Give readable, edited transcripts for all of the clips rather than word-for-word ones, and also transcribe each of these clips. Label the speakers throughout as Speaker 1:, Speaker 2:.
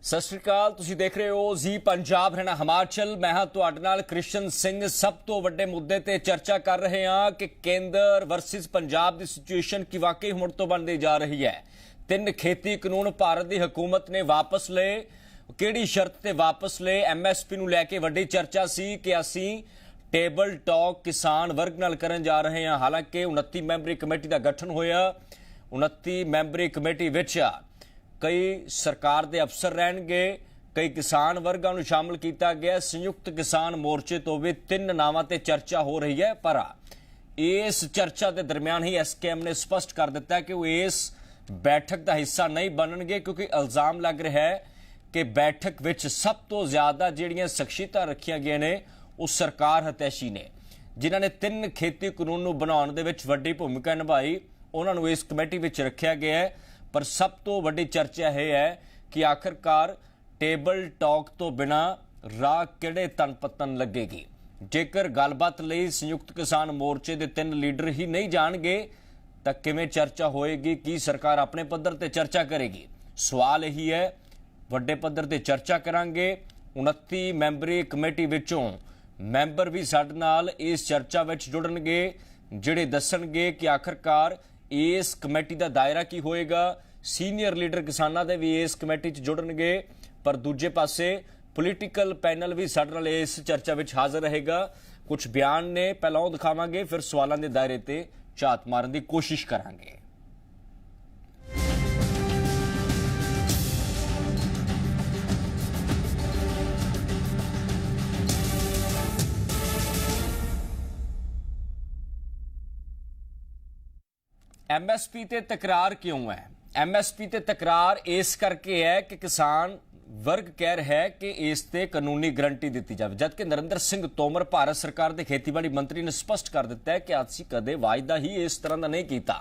Speaker 1: सत श्री अकाल, तुसीं देख रहे हो जी पंजाब हरियाणा हिमाचल। मैं हाँ तुहाडे नाल कृष्ण सिंह। सब तो वड्डे मुद्दे ते चर्चा कर रहे हैं कि केंद्र वर्सिस पंजाब की सिचुएशन की वाकई हुण तो बनती जा रही है। 3 खेती कानून भारत की हुकूमत ने वापस ले, किहड़ी शर्त ते वापस ले? MSP नूं लैके वड्डी चर्चा सी कि असीं टेबल टॉक किसान वर्ग नाल करन जा रहे हैं। हालांकि 29 मैंबरी कमेटी का गठन होया। 29 मैंबरी कमेटी विच कई सरकार के अफसर रहणगे, कई किसान वर्गां नूं शामिल किया गया। संयुक्त किसान मोर्चे तो भी 3 नावां ते चर्चा हो रही है, पर इस चर्चा के दरमियान ही SKM ने स्पष्ट कर दिता है कि वो इस बैठक का हिस्सा नहीं बनणगे, क्योंकि इल्जाम लग रहा है कि बैठक विच सब तो ज्यादा जिहड़ियां शख्सियतां रखियां गईयां ने उस सरकार हतैशी ने, जिन्हां ने 3 खेती कानून नूं बनाउण दे विच वड्डी भूमिका निभाई। उन्हां नूं इस कमेटी विच रखिया गया है। पर सब तो वड्डी चर्चा यह है कि आखिरकार टेबल टॉक तो बिना राह किहड़े तन पतन लगेगी। जेकर गलबात लई संयुक्त किसान मोर्चे के 3 लीडर ही नहीं जाणगे तां किवें चर्चा होएगी? की सरकार अपने पद्धर ते चर्चा करेगी? सवाल यही है। वड्डे पद्धर ते चर्चा करांगे। 29 मैंबरी कमेटी विचों मैंबर भी साडे नाल इस चर्चा विच जुड़नगे, जिहड़े दस्सणगे कि आखिरकार इस कमेटी का दायरा की होएगा। सीनियर लीडर किसानां दे भी इस कमेटी च जुड़नगे, पर दूजे पासे पोलीटिकल पैनल भी साडे नाल इस चर्चा विच हाज़र रहेगा। कुछ बयान ने पहलां ओह दिखावांगे, फिर सवालों के दायरे ते झात मारन की कोशिश करांगे। MSP ते तकरार क्यों है? MSP ते तकरार इस करके है कि किसान वर्ग कह रहा है कि इस ते कानूनी गारंटी दी जाए, जबकि नरेंद्र सिंह तोमर भारत सरकार के खेतीबाड़ी मंत्री ने स्पष्ट कर दिता है कि असीं कदे वायदा ही इस तरह का नहीं किया।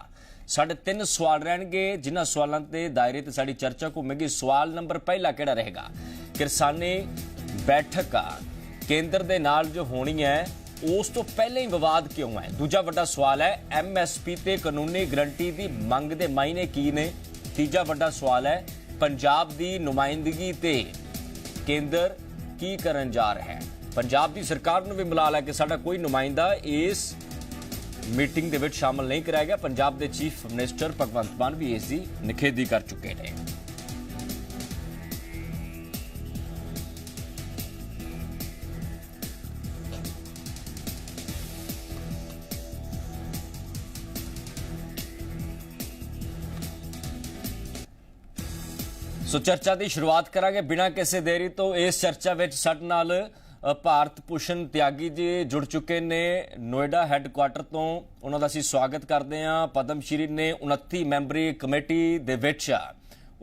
Speaker 1: साढ़े 3 सवाल रहणगे, जिन्हां सवालों के दायरे ते साडी चर्चा घूमेगी। सवाल नंबर पहला किहड़ा रहेगा? किसानी बैठक केंद्र दे नाल जो होनी है उस तो पहले ही विवाद क्यों है? दूजा वड्डा सवाल है MSP ते कानूनी गारंटी की मंग दे मायने की ने? तीजा वड्डा सवाल है पंजाब की नुमाइंदगी ते केंद्र की करन जा रहा है? पंजाब की सरकार नूं भी बुला लिया कि साडा कोई नुमाइंदा इस मीटिंग दे विच शामिल नहीं कराया गया। पंजाब के चीफ मिनिस्टर भगवंत मान भी इसकी निखेधी कर चुके हैं। सो चर्चा की शुरुआत करांगे बिना किसी देरी तो। इस चर्चा विच साडे नाल भारत भूषण त्यागी जी जुड़ चुके ने नोएडा हैडकुआटर तो। उन्हां दा असीं स्वागत करते हैं। पद्मश्री ने 29 मैंबरी कमेटी दे विच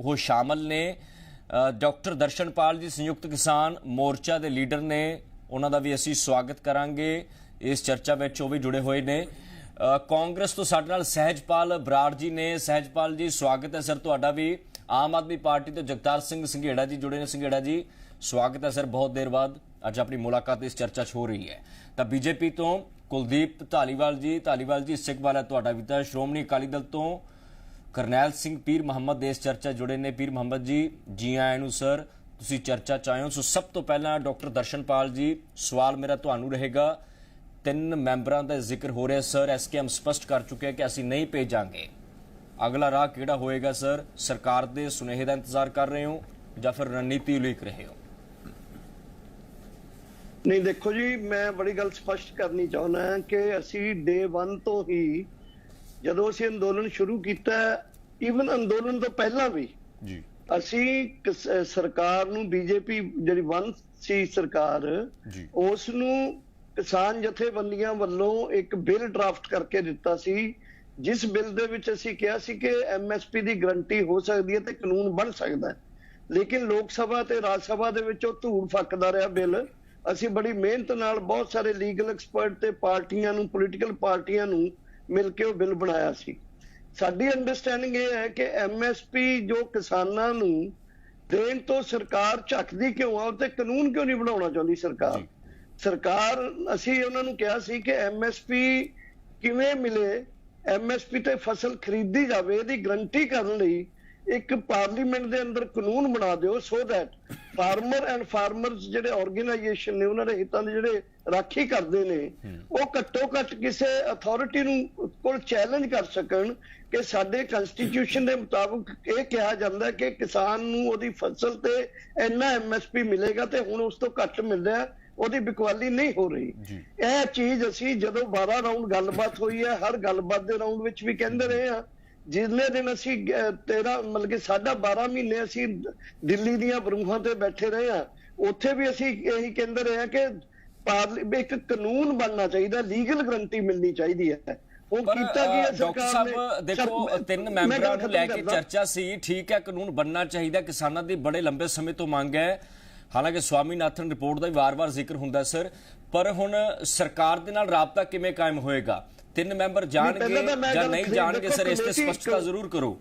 Speaker 1: वो शामिल ने। डॉक्टर दर्शनपाल जी संयुक्त किसान मोर्चा के लीडर ने, उन्हां दा भी असीं स्वागत करांगे। इस चर्चा विच वो भी जुड़े हुए ने। कांग्रेस तो साडे नाल सहजपाल बराड़ जी ने। सहजपाल जी स्वागत है सर तुहाडा भी। आम आदमी पार्टी तो जगतार सिंह संघेड़ा जी जुड़े ने। संघेड़ा जी स्वागत है सर, बहुत देर बाद अज अपनी मुलाकात इस चर्चा हो रही है। तो बीजेपी तो कुलदीप धालीवाल जी सिख वाला तुहाडा भी था। श्रोमणी अकाली दल तो करनैल सिंह पीर मुहम्मद इस चर्चा जुड़े ने। पीर मुहम्मद जी आए नूं सर, तुसीं चर्चा चाहो। सो सब तो पहला डॉक्टर दर्शनपाल जी, सवाल मेरा तुहानूं रहेगा। 3 मैंबरां दा जिक्र हो रहा सर, SKM स्पष्ट कर चुके हैं कि असीं नहीं भेजांगे। अगला राह किहड़ा होएगा सर? सरकार के सुनेहे का इंतजार कर रहे हो या फिर रणनीति उलीक रहे हो?
Speaker 2: नहीं देखो जी, मैं बड़ी गल स्पष्ट करनी चाहना है कि असी डे 1 तो ही जदों असी अंदोलन शुरू किया, ईवन अंदोलन तो पहला भी
Speaker 1: जी
Speaker 2: असी सरकार नूं बीजेपी जिहड़ी वन सी सरकार उस नूं किसान जथेबंदियां वल्लों एक बिल ड्राफ्ट करके दिता सी, जिस बिल दे विच असीं कहा सी कि MSP की गारंटी हो सकती है तो कानून बन सकता है। लेकिन लोक सभा ते राज सभा दे विच ओह धूड़ फकदा रहा बिल। असीं बड़ी मेहनत नाल बहुत सारे लीगल एक्सपर्ट ते पार्टियां नूं, पोलीटिकल पार्टियां नूं मिल के ओह बिल बनाया सी। साडी अंडरस्टैंडिंग यह है कि MSP जो किसानां नूं देण तो सरकार झकदी क्यों आ, ते कानून क्यों नहीं बनाउणा चाहुंदी सरकार? असीं उन्हां नूं कहा सी कि MSP किवें मिले, MSP ते फसल खरीदी जावे, इहदी गारंटी करन लई ਇੱਕ ਪਾਰਲੀਮੈਂਟ ਦੇ ਅੰਦਰ ਕਾਨੂੰਨ ਬਣਾ ਦਿਓ so that farmer and farmers ਜਿਹੜੇ ਆਰਗੇਨਾਈਜੇਸ਼ਨ ਨੇ ਉਹਨਾਂ ਦੇ ਹਿੱਤਾਂ ਦੇ ਜਿਹੜੇ ਰਾਖੀ ਕਰਦੇ ਨੇ ਉਹ ਘੱਟੋ ਘੱਟ ਕਿਸੇ ਅਥਾਰਟੀ ਨੂੰ ਕੋਲ ਚੈਲੰਜ ਕਰ ਸਕਣ ਕਿ ਸਾਡੇ ਕਨਸਟੀਟਿਊਸ਼ਨ ਦੇ ਮੁਤਾਬਕ ਇਹ ਕਿਹਾ ਜਾਂਦਾ ਕਿ ਕਿਸਾਨ ਨੂੰ ਉਹਦੀ ਫਸਲ ਤੇ ਇੰਨਾ ਐਮਐਸਪੀ ਮਿਲੇਗਾ ਤੇ ਹੁਣ ਉਸ ਤੋਂ ਘੱਟ ਮਿਲ ਰਿਹਾ, ਉਹਦੀ ਬਿਕਵਾਲੀ ਨਹੀਂ ਹੋ ਰਹੀ। ਇਹ ਚੀਜ਼ ਅਸੀਂ ਜਦੋਂ 12 ਰਾਉਂਡ ਗੱਲਬਾਤ ਹੋਈ ਹੈ, ਹਰ ਗੱਲਬਾਤ ਦੇ ਰਾਉਂਡ ਵਿੱਚ ਵੀ ਕਹਿੰਦੇ ਰਹੇ ਹਾਂ। ਜਿੰਨੇ ਦਿਨ ਅਸੀਂ 13 ਮਤਲਬ ਕਿ 12.5 ਮਹੀਨੇ ਅਸੀਂ ਦਿੱਲੀ ਦੀਆਂ ਬਰੂਹਾਂ ਤੇ ਬੈਠੇ ਰਹੇ ਹਾਂ, ਉੱਥੇ ਵੀ ਅਸੀਂ ਇਹੀ ਕਹਿੰਦੇ ਰਹੇ ਹਾਂ ਕਿ ਇੱਕ ਕਾਨੂੰਨ ਬਣਨਾ ਚਾਹੀਦਾ, ਲੀਗਲ ਗਰੰਟੀ ਮਿਲਣੀ ਚਾਹੀਦੀ ਹੈ। ਉਹ ਕੀਤਾ ਗਿਆ
Speaker 1: ਡਾਕਟਰ ਸਾਹਿਬ ਦੇਖੋ 3 ਮੈਂਬਰਾਂ ਨੂੰ ਲੈ ਕੇ ਚਰਚਾ ਸੀ, ਠੀਕ ਹੈ ਕਾਨੂੰਨ ਬਣਨਾ ਚਾਹੀਦਾ, ਕਿਸਾਨਾਂ ਦੀ ਬੜੇ ਲੰਬੇ ਸਮੇਂ ਤੋਂ ਮੰਗ ਹੈ। ਹਾਲਾਂਕਿ ਸਵਾਮੀਨਾਥਨ ਰਿਪੋਰਟ ਦਾ ਵੀ ਵਾਰ-ਵਾਰ ਜ਼ਿਕਰ ਹੁੰਦਾ ਸਰ, ਪਰ ਹੁਣ ਸਰਕਾਰ ਦੇ ਨਾਲ ਰਾਬਤਾ ਕਿਵੇਂ ਕਾਇਮ ਹੋਏਗਾ? 3 ਮੈਂਬਰ ਜਾਣਗੇ ਜਾਂ ਨਹੀਂ ਜਾਣਗੇ ਸਰ, ਇਸ ਤੇ ਸਪਸ਼ਟਤਾ ਜ਼ਰੂਰ ਕਰੋ।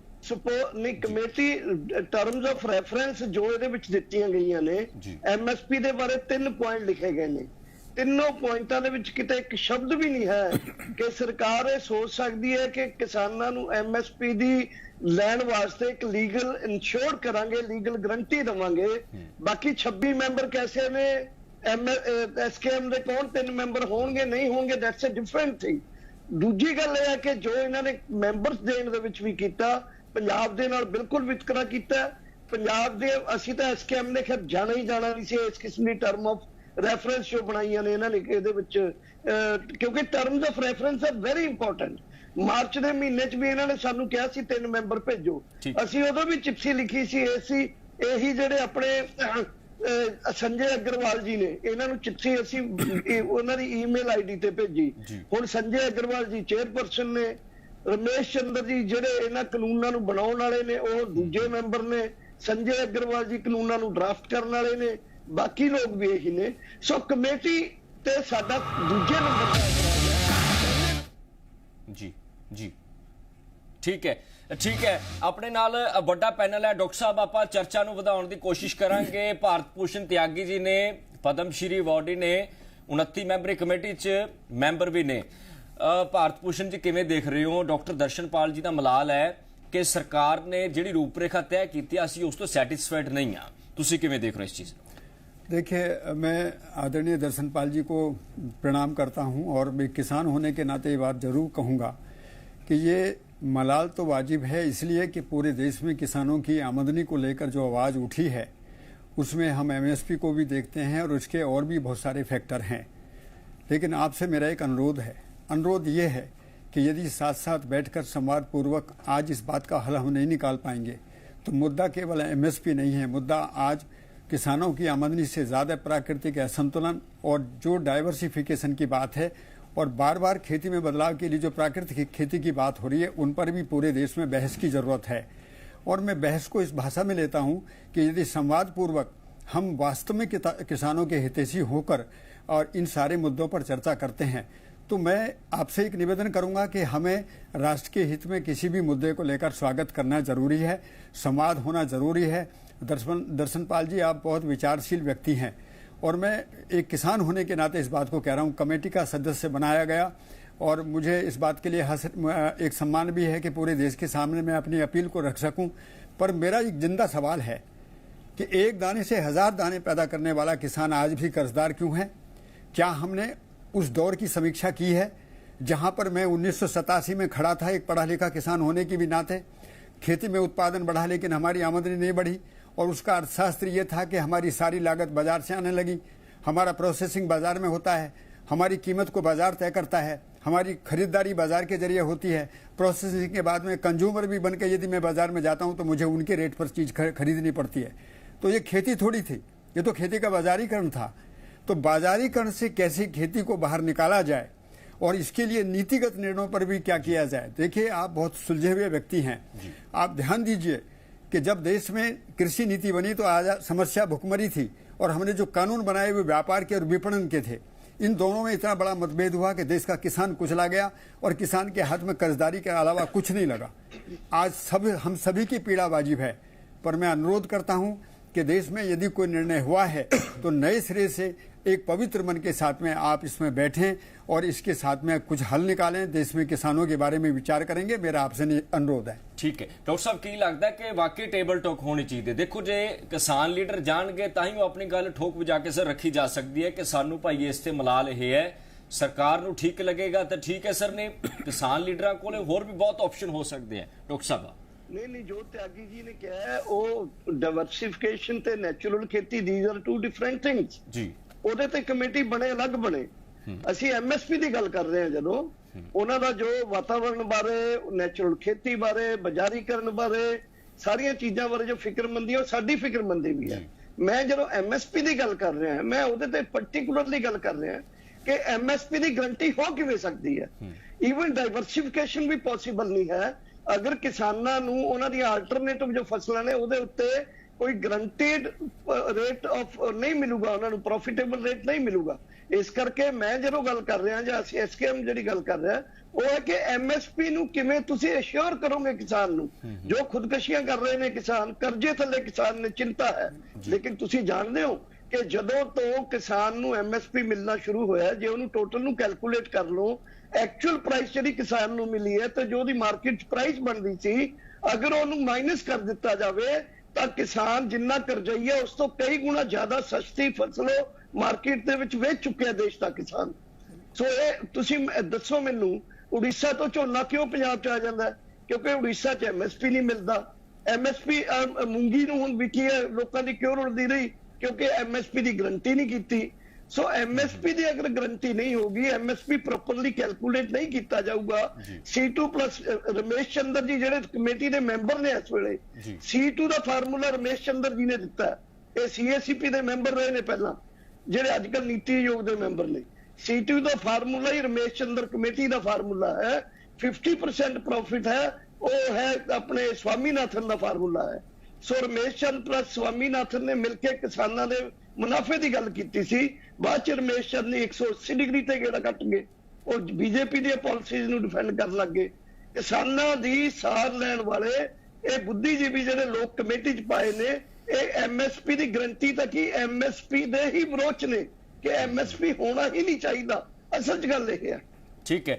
Speaker 2: ਨਹੀਂ, ਕਮੇਟੀ ਟਰਮਸ ਆਫ ਰੈਫਰੈਂਸ ਜੋ ਇਹਦੇ ਵਿੱਚ ਦਿੱਤੀਆਂ ਗਈਆਂ ਨੇ, ਐਮਐਸਪੀ ਦੇ ਬਾਰੇ 3 ਪੁਆਇੰਟ ਲਿਖੇ ਗਏ ਨੇ। ਤਿੰਨੋਂ ਪੁਆਇੰਟਾਂ ਦੇ ਵਿੱਚ ਕਿਤੇ ਇੱਕ ਸ਼ਬਦ ਵੀ ਨਹੀਂ ਹੈ ਕਿ ਸਰਕਾਰ ਇਹ ਸੋਚ ਸਕਦੀ ਹੈ ਕਿ ਕਿਸਾਨਾਂ ਨੂੰ ਐਮਐਸਪੀ ਦੀ ਲੈਣ ਵਾਸਤੇ ਇੱਕ ਲੀਗਲ ਇੰਸ਼ੋਰ ਕਰਾਂਗੇ, ਲੀਗਲ ਗਰੰਟੀ ਦੇਵਾਂਗੇ। ਬਾਕੀ 26 ਮੈਂਬਰ ਕੈਸੇ ਨੇ, ਐਸਕੇਐਮ ਦੇ ਕੌਣ 3 ਮੈਂਬਰ ਹੋਣਗੇ ਨਹੀਂ ਹੋਣਗੇ, ਦੈਟਸ ਅ ਡਿਫਰੈਂਟ ਥਿੰਗ। ਦੂਜੀ ਗੱਲ ਇਹ ਹੈ ਕਿ ਜੋ ਇਹਨਾਂ ਨੇ ਮੈਂਬਰਸ ਦੇਣ ਦੇ ਵਿੱਚ ਵੀ ਕੀਤਾ, ਪੰਜਾਬ ਦੇ ਨਾਲ ਬਿਲਕੁਲ ਵਿਤਕਰਾ ਕੀਤਾ। ਪੰਜਾਬ ਦੇ ਅਸੀਂ ਤਾਂ ਐਸਕੇਐਮ ਨੇ ਖੈਰ ਜਾਣਾ ਹੀ ਜਾਣਾ ਨਹੀਂ ਸੀ ਇਸ ਕਿਸਮ ਦੀ ਟਰਮ ਆਫ ਰੈਫਰੈਂਸ ਜੋ ਬਣਾਈਆਂ ਨੇ ਇਹਨਾਂ ਨੇ ਇਹਦੇ ਵਿੱਚ, ਕਿਉਂਕਿ terms of reference are very important. March ਦੇ ਮਹੀਨੇ 'ਚ ਵੀ ਇਹਨਾਂ ਨੇ ਸਾਨੂੰ ਕਿਹਾ ਸੀ 3 ਮੈਂਬਰ ਭੇਜੋ, ਅਸੀਂ ਉਦੋਂ ਵੀ ਚਿੱਠੀ ਲਿਖੀ ਸੀ। ਇਹੀ ਜਿਹੜੇ ਆਪਣੇ ਸੰਜੇ ਅਗਰਵਾਲ ਜੀ ਨੇ, ਇਹਨਾਂ ਨੂੰ ਚਿੱਠੀ ਅਸੀਂ ਉਹਨਾਂ ਦੀ ਈਮੇਲ ਆਈਡੀ ਤੇ ਭੇਜੀ। ਹੁਣ ਸੰਜੇ ਅਗਰਵਾਲ ਜੀ ਚੇਅਰਪਰਸਨ ਨੇ, ਰਮੇਸ਼ ਚੰਦਰ ਜੀ ਜਿਹੜੇ ਇਹਨਾਂ ਕਾਨੂੰਨਾਂ ਨੂੰ ਬਣਾਉਣ ਵਾਲੇ ਨੇ ਉਹ ਦੂਜੇ ਮੈਂਬਰ ਨੇ, ਸੰਜੇ ਅਗਰਵਾਲ ਜੀ ਕਾਨੂੰਨਾਂ ਨੂੰ ਡਰਾਫਟ ਕਰਨ ਵਾਲੇ ਨੇ, ਬਾਕੀ ਲੋਕ ਵੀ ਇਹੀ ਨੇ। ਸੋ ਕਮੇਟੀ ਤੇ ਸਾਡਾ ਦੂਜੇ ਨੰਬਰ
Speaker 1: ਜੀ ਠੀਕ ਹੈ। ਆਪਣੇ ਨਾਲ ਵੱਡਾ ਪੈਨਲ ਹੈ ਡਾਕਟਰ ਸਾਹਿਬ, ਆਪਾਂ ਚਰਚਾ ਨੂੰ ਵਧਾਉਣ ਦੀ ਕੋਸ਼ਿਸ਼ ਕਰਾਂਗੇ। ਭਾਰਤ ਭੂਸ਼ਣ ਤਿਆਗੀ ਜੀ ਨੇ, ਪਦਮ ਸ਼੍ਰੀ ਅਵਾਰਡੀ ਨੇ, 29 ਮੈਂਬਰੀ ਕਮੇਟੀ 'ਚ ਮੈਂਬਰ ਵੀ ਨੇ। ਭਾਰਤ ਭੂਸ਼ਣ ਜੀ ਕਿਵੇਂ ਦੇਖ ਰਹੇ ਹੋ? ਡਾਕਟਰ ਦਰਸ਼ਨਪਾਲ ਜੀ ਦਾ ਮਲਾਲ ਹੈ ਕਿ ਸਰਕਾਰ ਨੇ ਜਿਹੜੀ ਰੂਪਰੇਖਾ ਤੈਅ ਕੀਤੀ ਅਸੀਂ ਉਸ ਤੋਂ ਸੈਟਿਸਫਾइड नहीं हाँ, ਤੁਸੀਂ ਕਿਵੇਂ ਦੇਖ ਰਹੇ हो इस चीज?
Speaker 3: देखिए, मैं आदरणीय दर्शनपाल जी को प्रणाम करता हूं और मैं किसान होने के नाते ये बात जरूर कहूंगा कि ये मलाल तो वाजिब है, इसलिए कि पूरे देश में किसानों की आमदनी को लेकर जो आवाज़ उठी है उसमें हम एमएसपी को भी देखते हैं और उसके और भी बहुत सारे फैक्टर हैं। लेकिन आपसे मेरा एक अनुरोध ये है कि यदि साथ साथ बैठकर संवादपूर्वक आज इस बात का हल हम नहीं निकाल पाएंगे तो मुद्दा केवल एमएसपी नहीं है, मुद्दा आज किसानों की आमदनी से ज़्यादा प्राकृतिक असंतुलन और जो डाइवर्सिफिकेशन की बात है और बार बार खेती में बदलाव के लिए जो प्राकृतिक खेती की बात हो रही है, उन पर भी पूरे देश में बहस की ज़रूरत है। और मैं बहस को इस भाषा में लेता हूं कि यदि संवादपूर्वक हम वास्तव में किसानों के हितैषी होकर और इन सारे मुद्दों पर चर्चा करते हैं तो मैं आपसे एक निवेदन करूंगा कि हमें राष्ट्र के हित में किसी भी मुद्दे को लेकर स्वागत करना जरूरी है, संवाद होना जरूरी है। दर्शनपाल जी, आप बहुत विचारशील व्यक्ति हैं और मैं एक किसान होने के नाते इस बात को कह रहा हूं। कमेटी का सदस्य बनाया गया और मुझे इस बात के लिए एक सम्मान भी है कि पूरे देश के सामने मैं अपनी अपील को रख सकूं। पर मेरा एक जिंदा सवाल है कि एक दाने से 1000 दाने पैदा करने वाला किसान आज भी कर्जदार क्यों है? क्या हमने उस दौर की समीक्षा की है जहां पर मैं 1987 में खड़ा था, एक पढ़ा लिखा किसान होने की भी नाते? खेती में उत्पादन बढ़ा लेकिन हमारी आमदनी नहीं बढ़ी और उसका अर्थशास्त्र ये था कि हमारी सारी लागत बाजार से आने लगी, हमारा प्रोसेसिंग बाजार में होता है, हमारी कीमत को बाजार तय करता है, हमारी खरीदारी बाजार के जरिए होती है, प्रोसेसिंग के बाद में कंज्यूमर भी बन के यदि मैं बाजार में जाता हूं तो मुझे उनके रेट पर चीज़ खरीदनी पड़ती है। तो ये खेती थोड़ी थी, ये तो खेती का बाजारीकरण था। तो बाजारीकरण से कैसे खेती को बाहर निकाला जाए और इसके लिए नीतिगत निर्णयों पर भी क्या किया जाए। देखिए, आप बहुत सुलझे हुए व्यक्ति हैं, आप ध्यान दीजिए कि जब देश में कृषि नीति बनी तो आज समस्या भुखमरी थी और हमने जो कानून बनाए हुए व्यापार के और विपणन के थे, इन दोनों में इतना बड़ा मतभेद हुआ कि देश का किसान कुचला गया और किसान के हाथ में कर्जदारी के अलावा कुछ नहीं लगा। आज हम सभी की पीड़ा वाजिब है, पर मैं अनुरोध करता हूं कि देश में यदि कोई निर्णय हुआ है तो नए सिरे से एक पवित्र मन के साथ में आप इसमें बैठें और इसके साथ में कुछ हल निकालें, देश में किसानों के बारे में विचार करेंगे, मेरा आपसे अनुरोध है।
Speaker 1: ठीक है डॉक्टर साहब, की लगता है कि वाकई टेबल टॉक होनी चाहिए? देखो जे किसान लीडर जाणगे तां ही वो अपनी गल ठोक वजा के सर रखी जा सकती है कि सानू भाई इस ते मलाल ये है, सरकार नू ठीक लगेगा तो ठीक है सर, ने किसान लीडर को होर भी बहुत ऑप्शन हो सकते हैं। डॉक्टर साहब
Speaker 2: नहीं, जो त्यागी जी ने कहा है वो डाइवर्सिफिकेशन ते नेचुरल खेती, these are two different things जी। ਉਹਦੇ ਤੇ ਕਮੇਟੀ ਬਣੇ ਅਲੱਗ ਬਣੇ। ਅਸੀਂ ਐਮਐਸਪੀ ਦੀ ਗੱਲ ਕਰ ਰਹੇ ਹਾਂ, ਜਦੋਂ ਉਹਨਾਂ ਦਾ ਜੋ ਵਾਤਾਵਰਣ ਬਾਰੇ, ਨੈਚੁਰਲ ਖੇਤੀ ਬਾਰੇ, ਬਾਜ਼ਾਰੀਕਰਨ ਬਾਰੇ, ਸਾਰੀਆਂ ਚੀਜ਼ਾਂ ਬਾਰੇ ਜੋ ਫਿਕਰਮੰਦੀ ਹੈ ਉਹ ਸਾਡੀ ਫਿਕਰਮੰਦੀ ਵੀ ਹੈ। ਮੈਂ ਜਦੋਂ ਐਮਐਸਪੀ ਦੀ ਗੱਲ ਕਰ ਰਿਹਾ ਮੈਂ ਉਹਦੇ ਤੇ ਪਾਰਟਿਕੂਲਰਲੀ ਗੱਲ ਕਰ ਰਿਹਾ ਕਿ ਐਮਐਸਪੀ ਦੀ ਗਰੰਟੀ ਹੋ ਕਿਵੇਂ ਸਕਦੀ ਹੈ। ਈਵਨ ਡਾਈਵਰਸਿਫਿਕੇਸ਼ਨ ਵੀ ਪੋਸੀਬਲ ਨਹੀਂ ਹੈ ਅਗਰ ਕਿਸਾਨਾਂ ਨੂੰ ਉਹਨਾਂ ਦੀਆਂ ਆਲਟਰਨੇਟਿਵ ਜੋ ਫਸਲਾਂ ਨੇ ਉਹਦੇ ਉੱਤੇ कोई ग्रंटेड रेट ऑफ नहीं मिलूगा, उन्होंने प्रॉफिटेबल रेट नहीं मिलूगा। इस करके मैं जो गल कर रहा ਜਾਂ ਅਸੀਂ ਐਸਕੇਐਮ ਜਿਹੜੀ ਗੱਲ ਕਰ ਰਿਹਾ ਉਹ ਹੈ ਕਿ ਐਮਐਸਪੀ ਨੂੰ ਕਿਵੇਂ ਤੁਸੀਂ ਅਸ਼ੋਰ ਕਰੋਗੇ ਕਿਸਾਨ ਨੂੰ। ਜੋ ਖੁਦਕਸ਼ੀਆਂ ਕਰ ਰਹੇ ਨੇ ਕਿਸਾਨ, ਕਰਜ਼ੇ ਥੱਲੇ ਕਿਸਾਨ ਨੇ, ਚਿੰਤਾ ਹੈ। ਲੇਕਿਨ ਤੁਸੀਂ ਜਾਣਦੇ ਹੋ ਕਿ ਜਦੋਂ ਤੋਂ ਕਿਸਾਨ ਨੂੰ ਐਮਐਸਪੀ ਮਿਲਣਾ ਸ਼ੁਰੂ ਹੋਇਆ, ਜੇ ਉਹਨੂੰ ਟੋਟਲ ਨੂੰ ਕੈਲਕੂਲੇਟ ਕਰ ਲਓ, ਐਕਚੁਅਲ ਪ੍ਰਾਈਸ ਜਿਹੜੀ ਕਿਸਾਨ ਨੂੰ ਮਿਲੀ ਹੈ ਤੇ ਜੋ ਉਹਦੀ ਮਾਰਕੀਟ ਪ੍ਰਾਈਸ ਬਣਦੀ ਸੀ, ਅਗਰ ਉਹਨੂੰ ਮਾਈਨਸ ਕਰ ਦਿੱਤਾ ਜਾਵੇ ਤਾਂ ਕਿਸਾਨ ਜਿੰਨਾ ਕਰਜ਼ਈਆ ਉਸ ਤੋਂ ਕਈ ਗੁਣਾ ਜ਼ਿਆਦਾ ਸਸਤੀ ਫਸਲ ਮਾਰਕੀਟ ਦੇ ਵਿੱਚ ਵੇਚ ਚੁੱਕਿਆ ਦੇਸ਼ ਦਾ ਕਿਸਾਨ। ਸੋ ਇਹ ਤੁਸੀਂ ਦੱਸੋ ਮੈਨੂੰ, ਉੜੀਸਾ ਤੋਂ ਝੋਨਾ ਕਿਉਂ ਪੰਜਾਬ ਚ ਆ ਜਾਂਦਾ? ਕਿਉਂਕਿ ਉੜੀਸਾ ਚ ਐਮਐਸਪੀ ਨਹੀਂ ਮਿਲਦਾ। ਐਮਐਸਪੀ ਮੂੰਗੀ ਨੂੰ ਹੁਣ ਵਿਕੀ ਹੈ, ਲੋਕਾਂ ਦੀ ਕਿਉਂ ਰੁਲਦੀ ਰਹੀ? ਕਿਉਂਕਿ ਐਮਐਸਪੀ ਦੀ ਗਰੰਟੀ ਨਹੀਂ ਕੀਤੀ। ਸੋ ਐਮਐਸਪੀ ਦੀ ਅਗਰ ਗਰੰਟੀ ਨਹੀਂ ਹੋਗੀ, ਐਮਐਸਪੀ ਪ੍ਰੋਪਰਲੀ ਕੈਲਕੂਲੇਟ ਨਹੀਂ ਕੀਤਾ ਜਾਊਗਾ, C2 ਪਲੱਸ ਰਮੇਸ਼ ਚੰਦਰ ਜੀ ਜਿਹੜੇ ਕਮੇਟੀ ਦੇ ਮੈਂਬਰ ਨੇ ਇਸ ਵੇਲੇ, C2 ਦਾ ਫਾਰਮੂਲਾ ਰਮੇਸ਼ ਚੰਦਰ ਜੀ ਨੇ ਦਿੱਤਾ। ਇਹ CACP ਦੇ ਮੈਂਬਰ ਰਹੇ ਨੇ ਪਹਿਲਾਂ, ਜਿਹੜੇ ਅੱਜ ਕੱਲ ਨੀਤੀ ਆਯੋਗ ਦੇ ਮੈਂਬਰ ਨੇ। C2 ਦਾ ਫਾਰਮੂਲਾ ਹੀ ਰਮੇਸ਼ ਚੰਦਰ ਕਮੇਟੀ ਦਾ ਫਾਰਮੂਲਾ ਹੈ। 50% ਪ੍ਰੋਫਿਟ ਹੈ, ਉਹ ਹੈ ਆਪਣੇ ਸਵਾਮੀਨਾਥਨ ਦਾ ਫਾਰਮੂਲਾ ਹੈ। ਸੋ ਰਮੇਸ਼ ਚੰਦ ਪਲੱਸ ਸਵਾਮੀਨਾਥਨ ਨੇ ਮਿਲ ਕੇ ਕਿਸਾਨਾਂ ਦੇ ਮੁਨਾਫੇ ਦੀ ਗੱਲ ਕੀਤੀ ਸੀ। ਬਾਅਦ ਚ ਰਮੇਸ਼ ਚੰਦ ਨੇ 180 ਡਿਗਰੀ ਤੇ ਗੇੜਾ ਕੱਟ ਗਏ, ਉਹ ਬੀਜੇਪੀ ਦੀਆਂ ਪਾਲਿਸੀਜ਼ ਨੂੰ ਡਿਫੈਂਡ ਕਰਨ ਲੱਗੇ। ਕਿਸਾਨਾਂ ਦੀ ਸਾਰ ਲੈਣ ਵਾਲੇ ਇਹ ਬੁੱਧੀਜੀਵੀ ਜਿਹੜੇ ਲੋਕ ਕਮੇਟੀ ਚ ਪਾਏ ਨੇ, ਇਹ ਐਮਐਸਪੀ ਦੀ ਗਰੰਟੀ ਤਾਂ ਕੀ ਐਮਐਸਪੀ ਦੇ ਹੀ ਵਿਰੋਧ ਨੇ ਕਿ ਐਮਐਸਪੀ ਹੋਣਾ ਹੀ ਨਹੀਂ ਚਾਹੀਦਾ। ਅਸਲ ਚ ਗੱਲ ਇਹ ਹੈ।
Speaker 1: ठीक है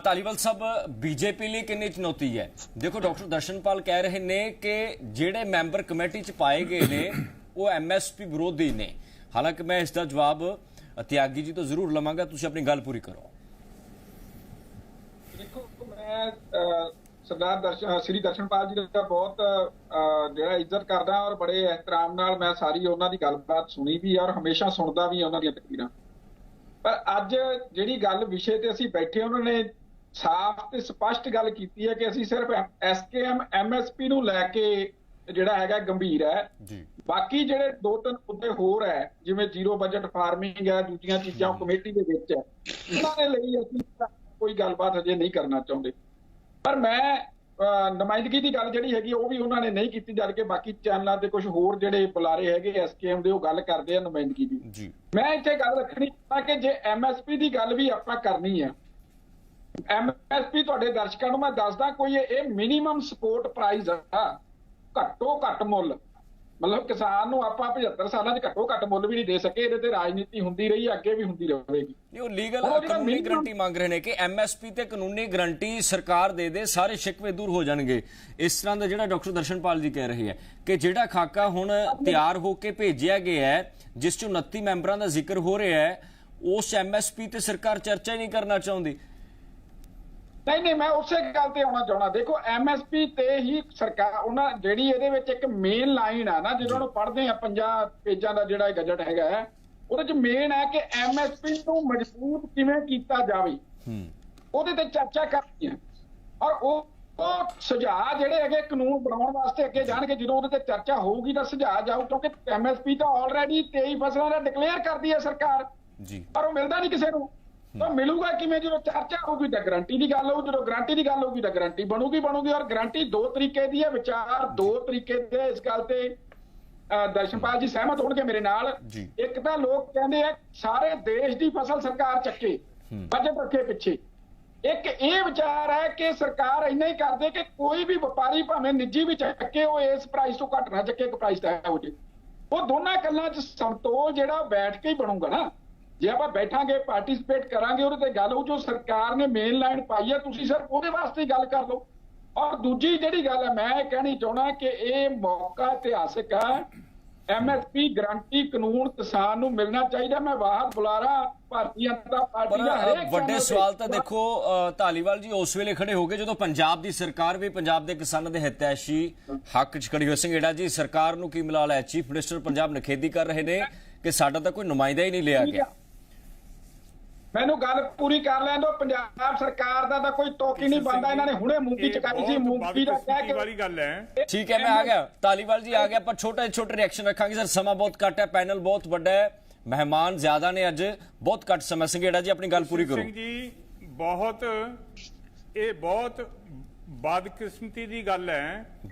Speaker 1: ਧਾਲੀਵਾਲ ਸਾਹਿਬ, बीजेपी ਲਈ ਕਿੰਨੀ ਚੁਣੌਤੀ ਹੈ? ਦੇਖੋ ਡਾਕਟਰ ਦਰਸ਼ਨਪਾਲ ਕਹਿ ਰਹੇ ਨੇ ਕਿ ਜਿਹੜੇ ਮੈਂਬਰ ਕਮੇਟੀ ਚ ਪਾਏ ਗਏ ਨੇ ਉਹ ਐਮਐਸਪੀ ਵਿਰੋਧੀ ਨੇ। ਹਾਲਾਂਕਿ ਮੈਂ ਇਸ ਦਾ ਜਵਾਬ ਤਿਆਗੀ ਜੀ ਤੋਂ ਜ਼ਰੂਰ ਲਵਾਂਗਾ, ਤੁਸੀਂ ਆਪਣੀ ਗੱਲ ਪੂਰੀ ਕਰੋ।
Speaker 4: ਦੇਖੋ ਮੈਂ ਸਰਦਾਰ ਸ੍ਰੀ ਦਰਸ਼ਨਪਾਲ ਜੀ ਦਾ ਬਹੁਤ ਜਿਹੜਾ ਇੱਜ਼ਤ ਕਰਦਾ ਔਰ ਬੜੇ ਇਹਤਰਾਮ ਨਾਲ ਮੈਂ ਸਾਰੀ ਉਹਨਾਂ ਦੀ ਗੱਲਬਾਤ ਸੁਣੀ ਵੀ ਔਰ ਹਮੇਸ਼ਾ ਸੁਣਦਾ ਵੀ ਉਹਨਾਂ ਦੀਆਂ ਤਕਰੀਰਾਂ। ਪਰ ਅੱਜ ਜਿਹੜੀ ਗੱਲ ਵਿਸ਼ੇ ਤੇ ਅਸੀਂ ਬੈਠੇ, ਉਹਨਾਂ ਨੇ ਸਾਫ਼ ਤੇ ਸਪਸ਼ਟ ਗੱਲ ਕੀਤੀ ਹੈ ਕਿ ਅਸੀਂ ਸਿਰਫ ਐਸਕੇਐਮ ਐਮਐਸਪੀ ਨੂੰ ਲੈ ਕੇ ਜਿਹੜਾ ਹੈਗਾ ਗੰਭੀਰ ਹੈ। ਬਾਕੀ ਜਿਹੜੇ 2-3 ਮੁੱਦੇ ਹੋਰ ਹੈ, ਜਿਵੇਂ ਜ਼ੀਰੋ ਬਜਟ ਫਾਰਮਿੰਗ ਹੈ, ਦੂਜੀਆਂ ਚੀਜ਼ਾਂ ਕਮੇਟੀ ਦੇ ਵਿੱਚ ਹੈ, ਉਹਨਾਂ ਦੇ ਲਈ ਅਸੀਂ ਕੋਈ ਗੱਲਬਾਤ ਹਜੇ ਨਹੀਂ ਕਰਨਾ ਚਾਹੁੰਦੇ। ਪਰ ਮੈਂ ਨੁਮਾਇੰਦਗੀ ਦੀ ਗੱਲ ਜਿਹੜੀ ਹੈਗੀ ਉਹ ਵੀ ਉਹਨਾਂ ਨੇ ਨਹੀਂ ਕੀਤੀ, ਜਦ ਕਿ ਬਾਕੀ ਚੈਨਲਾਂ ਤੇ ਕੁਝ ਹੋਰ ਜਿਹੜੇ ਬੁਲਾਰੇ ਹੈਗੇ ਐਸਕੇਐਮ ਦੇ ਉਹ ਗੱਲ ਕਰਦੇ ਆ ਨੁਮਾਇੰਦਗੀ ਦੀ। ਮੈਂ ਇੱਥੇ ਗੱਲ ਰੱਖਣੀ ਚਾਹੁੰਦਾ ਕਿ ਜੇ ਐਮਐਸਪੀ ਦੀ ਗੱਲ ਵੀ ਆਪਾਂ ਕਰਨੀ ਹੈ, ਐਮਐਸਪੀ ਤੁਹਾਡੇ ਦਰਸ਼ਕਾਂ ਨੂੰ ਮੈਂ ਦੱਸਦਾ ਕੋਈ ਇਹ ਮਿਨੀਮਮ ਸਪੋਰਟ ਪ੍ਰਾਈਸ ਆ, ਘੱਟੋ ਘੱਟ ਮੁੱਲ। ਮਤਲਬ ਕਿਸਾਨ ਨੂੰ ਆਪਾਂ 75 ਸਾਲਾਂ 'ਚ ਘੱਟੋ ਘੱਟ ਮੁੱਲ ਵੀ ਨਹੀਂ ਦੇ ਸਕੇ। ਇਹਦੇ ਤੇ ਰਾਜਨੀਤੀ ਹੁੰਦੀ ਰਹੀ, ਅੱਗੇ ਵੀ ਹੁੰਦੀ ਰਹੇਗੀ।
Speaker 1: ਉਹ ਲੀਗਲ ਕਾਨੂੰਨੀ ਗਰੰਟੀ ਮੰਗ ਰਹੇ ਨੇ ਕਿ ਐਮਐਸਪੀ ਤੇ ਕਾਨੂੰਨੀ ਗਰੰਟੀ ਸਰਕਾਰ ਦੇ ਸਾਰੇ ਸ਼ਿਕਵੇ ਦੂਰ ਹੋ ਜਾਣਗੇ। ਇਸ ਤਰ੍ਹਾਂ ਦਾ ਜਿਹੜਾ ਡਾਕਟਰ ਦਰਸ਼ਨਪਾਲ ਜੀ ਕਹਿ ਰਹੇ ਹੈ ਕਿ ਜਿਹੜਾ ਖਾਕਾ ਹੁਣ ਤਿਆਰ ਹੋ ਕੇ ਭੇਜਿਆ ਗਿਆ ਹੈ, ਜਿਸ 'ਚ 29 ਮੈਂਬਰਾਂ ਦਾ ਜ਼ਿਕਰ ਹੋ ਰਿਹਾ ਹੈ, ਉਸ ਐਮਐਸਪੀ ਤੇ ਸਰਕਾਰ ਚਰਚਾ ਹੀ ਨਹੀਂ ਕਰਨਾ ਚਾਹੁੰਦੀ।
Speaker 4: ਨਹੀਂ, ਮੈਂ ਉਸੇ ਗੱਲ ਤੇ ਆਉਣਾ ਚਾਹੁੰਦਾ। ਦੇਖੋ ਐਮਐਸਪੀ ਤੇ ਹੀ ਸਰਕਾਰ ਉਹਨਾਂ ਜਿਹੜੀ ਇਹਦੇ ਵਿੱਚ ਇੱਕ ਮੇਨ ਲਾਈਨ ਆ ਨਾ, ਜਦੋਂ ਉਹਨੂੰ ਪੜ੍ਹਦੇ ਆ 50 ਪੇਜਾਂ ਦਾ ਜਿਹੜਾ ਗਜਟ ਹੈਗਾ ਹੈ, ਉਹਦੇ ਚ ਮੇਨ ਹੈ ਕਿ ਐਮਐਸਪੀ ਨੂੰ ਮਜ਼ਬੂਤ ਕਿਵੇਂ ਕੀਤਾ ਜਾਵੇ, ਉਹਦੇ ਤੇ ਚਰਚਾ ਕਰਨੀ ਹੈ। ਔਰ ਉਹ ਸੁਝਾਅ ਜਿਹੜੇ ਹੈਗੇ ਕਾਨੂੰਨ ਬਣਾਉਣ ਵਾਸਤੇ ਅੱਗੇ ਜਾਣਗੇ। ਜਦੋਂ ਉਹਦੇ ਤੇ ਚਰਚਾ ਹੋਊਗੀ ਤਾਂ ਸੁਝਾਅ ਜਾਊ, ਕਿਉਂਕਿ ਐਮਐਸਪੀ ਤਾਂ ਆਲਰੇਡੀ 23 ਫਸਲਾਂ ਦਾ ਡਿਕਲੇਅਰ ਕਰਦੀ ਹੈ ਸਰਕਾਰ, ਪਰ ਉਹ ਮਿਲਦਾ ਨਹੀਂ ਕਿਸੇ ਨੂੰ। ਤਾਂ ਮਿਲੂਗਾ ਕਿਵੇਂ? ਜਦੋਂ ਚਰਚਾ ਹੋਊਗੀ ਤਾਂ ਗਰੰਟੀ ਦੀ ਗੱਲ ਹੋਊ, ਜਦੋਂ ਗਰੰਟੀ ਦੀ ਗੱਲ ਹੋਊਗੀ ਤਾਂ ਗਰੰਟੀ ਬਣੂਗੀ। ਔਰ ਗਰੰਟੀ 2 ਤਰੀਕੇ ਦੀ ਹੈ, ਵਿਚਾਰ 2 ਤਰੀਕੇ ਦੇ। ਇਸ ਗੱਲ ਤੇ ਦਰਸ਼ਨਪਾਲ ਜੀ ਸਹਿਮਤ ਹੋਣਗੇ ਮੇਰੇ ਨਾਲ। ਇੱਕ ਤਾਂ ਲੋਕ ਕਹਿੰਦੇ ਆ ਸਾਰੇ ਦੇਸ਼ ਦੀ ਫਸਲ ਸਰਕਾਰ ਚੱਕੇ, ਬਜਟ ਰੱਖੇ ਪਿੱਛੇ। ਇੱਕ ਇਹ ਵਿਚਾਰ ਹੈ ਕਿ ਸਰਕਾਰ ਇੰਨਾ ਹੀ ਕਰਦੇ ਕਿ ਕੋਈ ਵੀ ਵਪਾਰੀ ਭਾਵੇਂ ਨਿੱਜੀ ਵੀ ਚੱਕੇ, ਉਹ ਇਸ ਪ੍ਰਾਈਸ ਤੋਂ ਘੱਟ ਨਾ ਚੱਕੇ, ਇੱਕ ਪ੍ਰਾਈਸ ਤੈਅ ਹੋ ਜੇ। ਉਹ ਦੋਨਾਂ ਗੱਲਾਂ 'ਚ ਸੰਤੋਲ ਜਿਹੜਾ ਬੈਠ ਕੇ ਹੀ ਬਣੂਗਾ ਨਾ। ਜੇ ਆਪਾਂ ਬੈਠਾਂਗੇ ਪਾਰਟਿਸਿਪੇਟ ਕਰਾਂਗੇ ਉਹਦੇ ਤੇ ਗੱਲ ਹੋ, ਜੋ ਸਰਕਾਰ ਨੇ ਮੇਨ ਲਾਈਨ ਪਾਈ ਹੈ ਤੁਸੀਂ ਸਿਰਫ ਉਹਦੇ ਵਾਸਤੇ ਗੱਲ ਕਰ ਲਓ। ਔਰ ਦੂਜੀ ਜਿਹੜੀ ਗੱਲ ਹੈ ਮੈਂ ਕਹਿਣੀ ਚਾਹਣਾ ਕਿ ਇਹ ਮੌਕਾ ਇਤਿਹਾਸਿਕ ਹੈ। MSP ਗਰੰਟੀ ਕਾਨੂੰਨ ਕਿਸਾਨ ਨੂੰ ਮਿਲਣਾ ਚਾਹੀਦਾ। ਮੈਂ ਬਾਹਰ ਬੁਲਾਰਾ ਭਾਰਤੀ ਜਨਤਾ ਪਾਰਟੀ ਦਾ ਹਰੇਕ
Speaker 1: ਵੱਡੇ ਸਵਾਲ ਤਾਂ ਦੇਖੋ ਧਾਲੀਵਾਲ ਜੀ ਉਸ ਵੇਲੇ ਖੜੇ ਹੋ ਗਏ ਜਦੋਂ ਪੰਜਾਬ ਦੀ ਸਰਕਾਰ ਵੀ ਪੰਜਾਬ ਦੇ ਕਿਸਾਨਾਂ ਦੇ ਹਿਤੈਸ਼ੀ ਹੱਕ 'ਚ ਖੜੀ ਹੋਈ। ਸੰਘੇੜਾ ਜੀ ਸਰਕਾਰ ਨੂੰ ਕੀ ਮਲਾਲ ਹੈ? ਚੀਫ ਮਿਨਿਸਟਰ ਪੰਜਾਬ ਨਖੇਦੀ ਕਰ ਰਹੇ ਨੇ ਕਿ ਸਾਡਾ ਤਾਂ ਕੋਈ ਨੁਮਾਇੰਦਾ ਹੀ ਨਹੀਂ ਲਿਆ ਗਿਆ।
Speaker 4: ਮੈਨੂੰ ਗੱਲ ਪੂਰੀ ਕਰ ਲੈਣ ਦਿਓ। ਪੰਜਾਬ ਸਰਕਾਰ ਦਾ ਤਾਂ ਕੋਈ ਤੋਕੀ ਨਹੀਂ ਬਣਦਾ। ਇਹਨਾਂ ਨੇ ਹੁਣੇ ਮੂੰਗੀ ਚਕਾਈ ਸੀ, ਮੂੰਗੀ ਦਾ ਕਹਿ ਕੇ
Speaker 5: ਵਾਲੀ ਗੱਲ ਹੈ।
Speaker 1: ਠੀਕ ਹੈ, ਮੈਂ ਆ ਗਿਆ ਧਾਲੀਵਾਲ ਜੀ, ਆ ਗਿਆ। ਪਰ ਛੋਟੇ ਰਿਐਕਸ਼ਨ ਰੱਖਾਂਗੇ ਸਰ, ਸਮਾਂ ਬਹੁਤ ਘੱਟ ਹੈ, ਪੈਨਲ ਬਹੁਤ ਵੱਡਾ ਹੈ, ਮਹਿਮਾਨ ਜ਼ਿਆਦਾ ਨੇ ਅੱਜ, ਬਹੁਤ ਘੱਟ ਸਮਾਂ। ਸੰਘੇੜਾ ਜੀ ਆਪਣੀ ਗੱਲ ਪੂਰੀ ਕਰੋ।
Speaker 5: ਸਿੰਘ ਜੀ ਬਹੁਤ ਬਦਕਿਸਮਤੀ ਦੀ ਗੱਲ ਹੈ।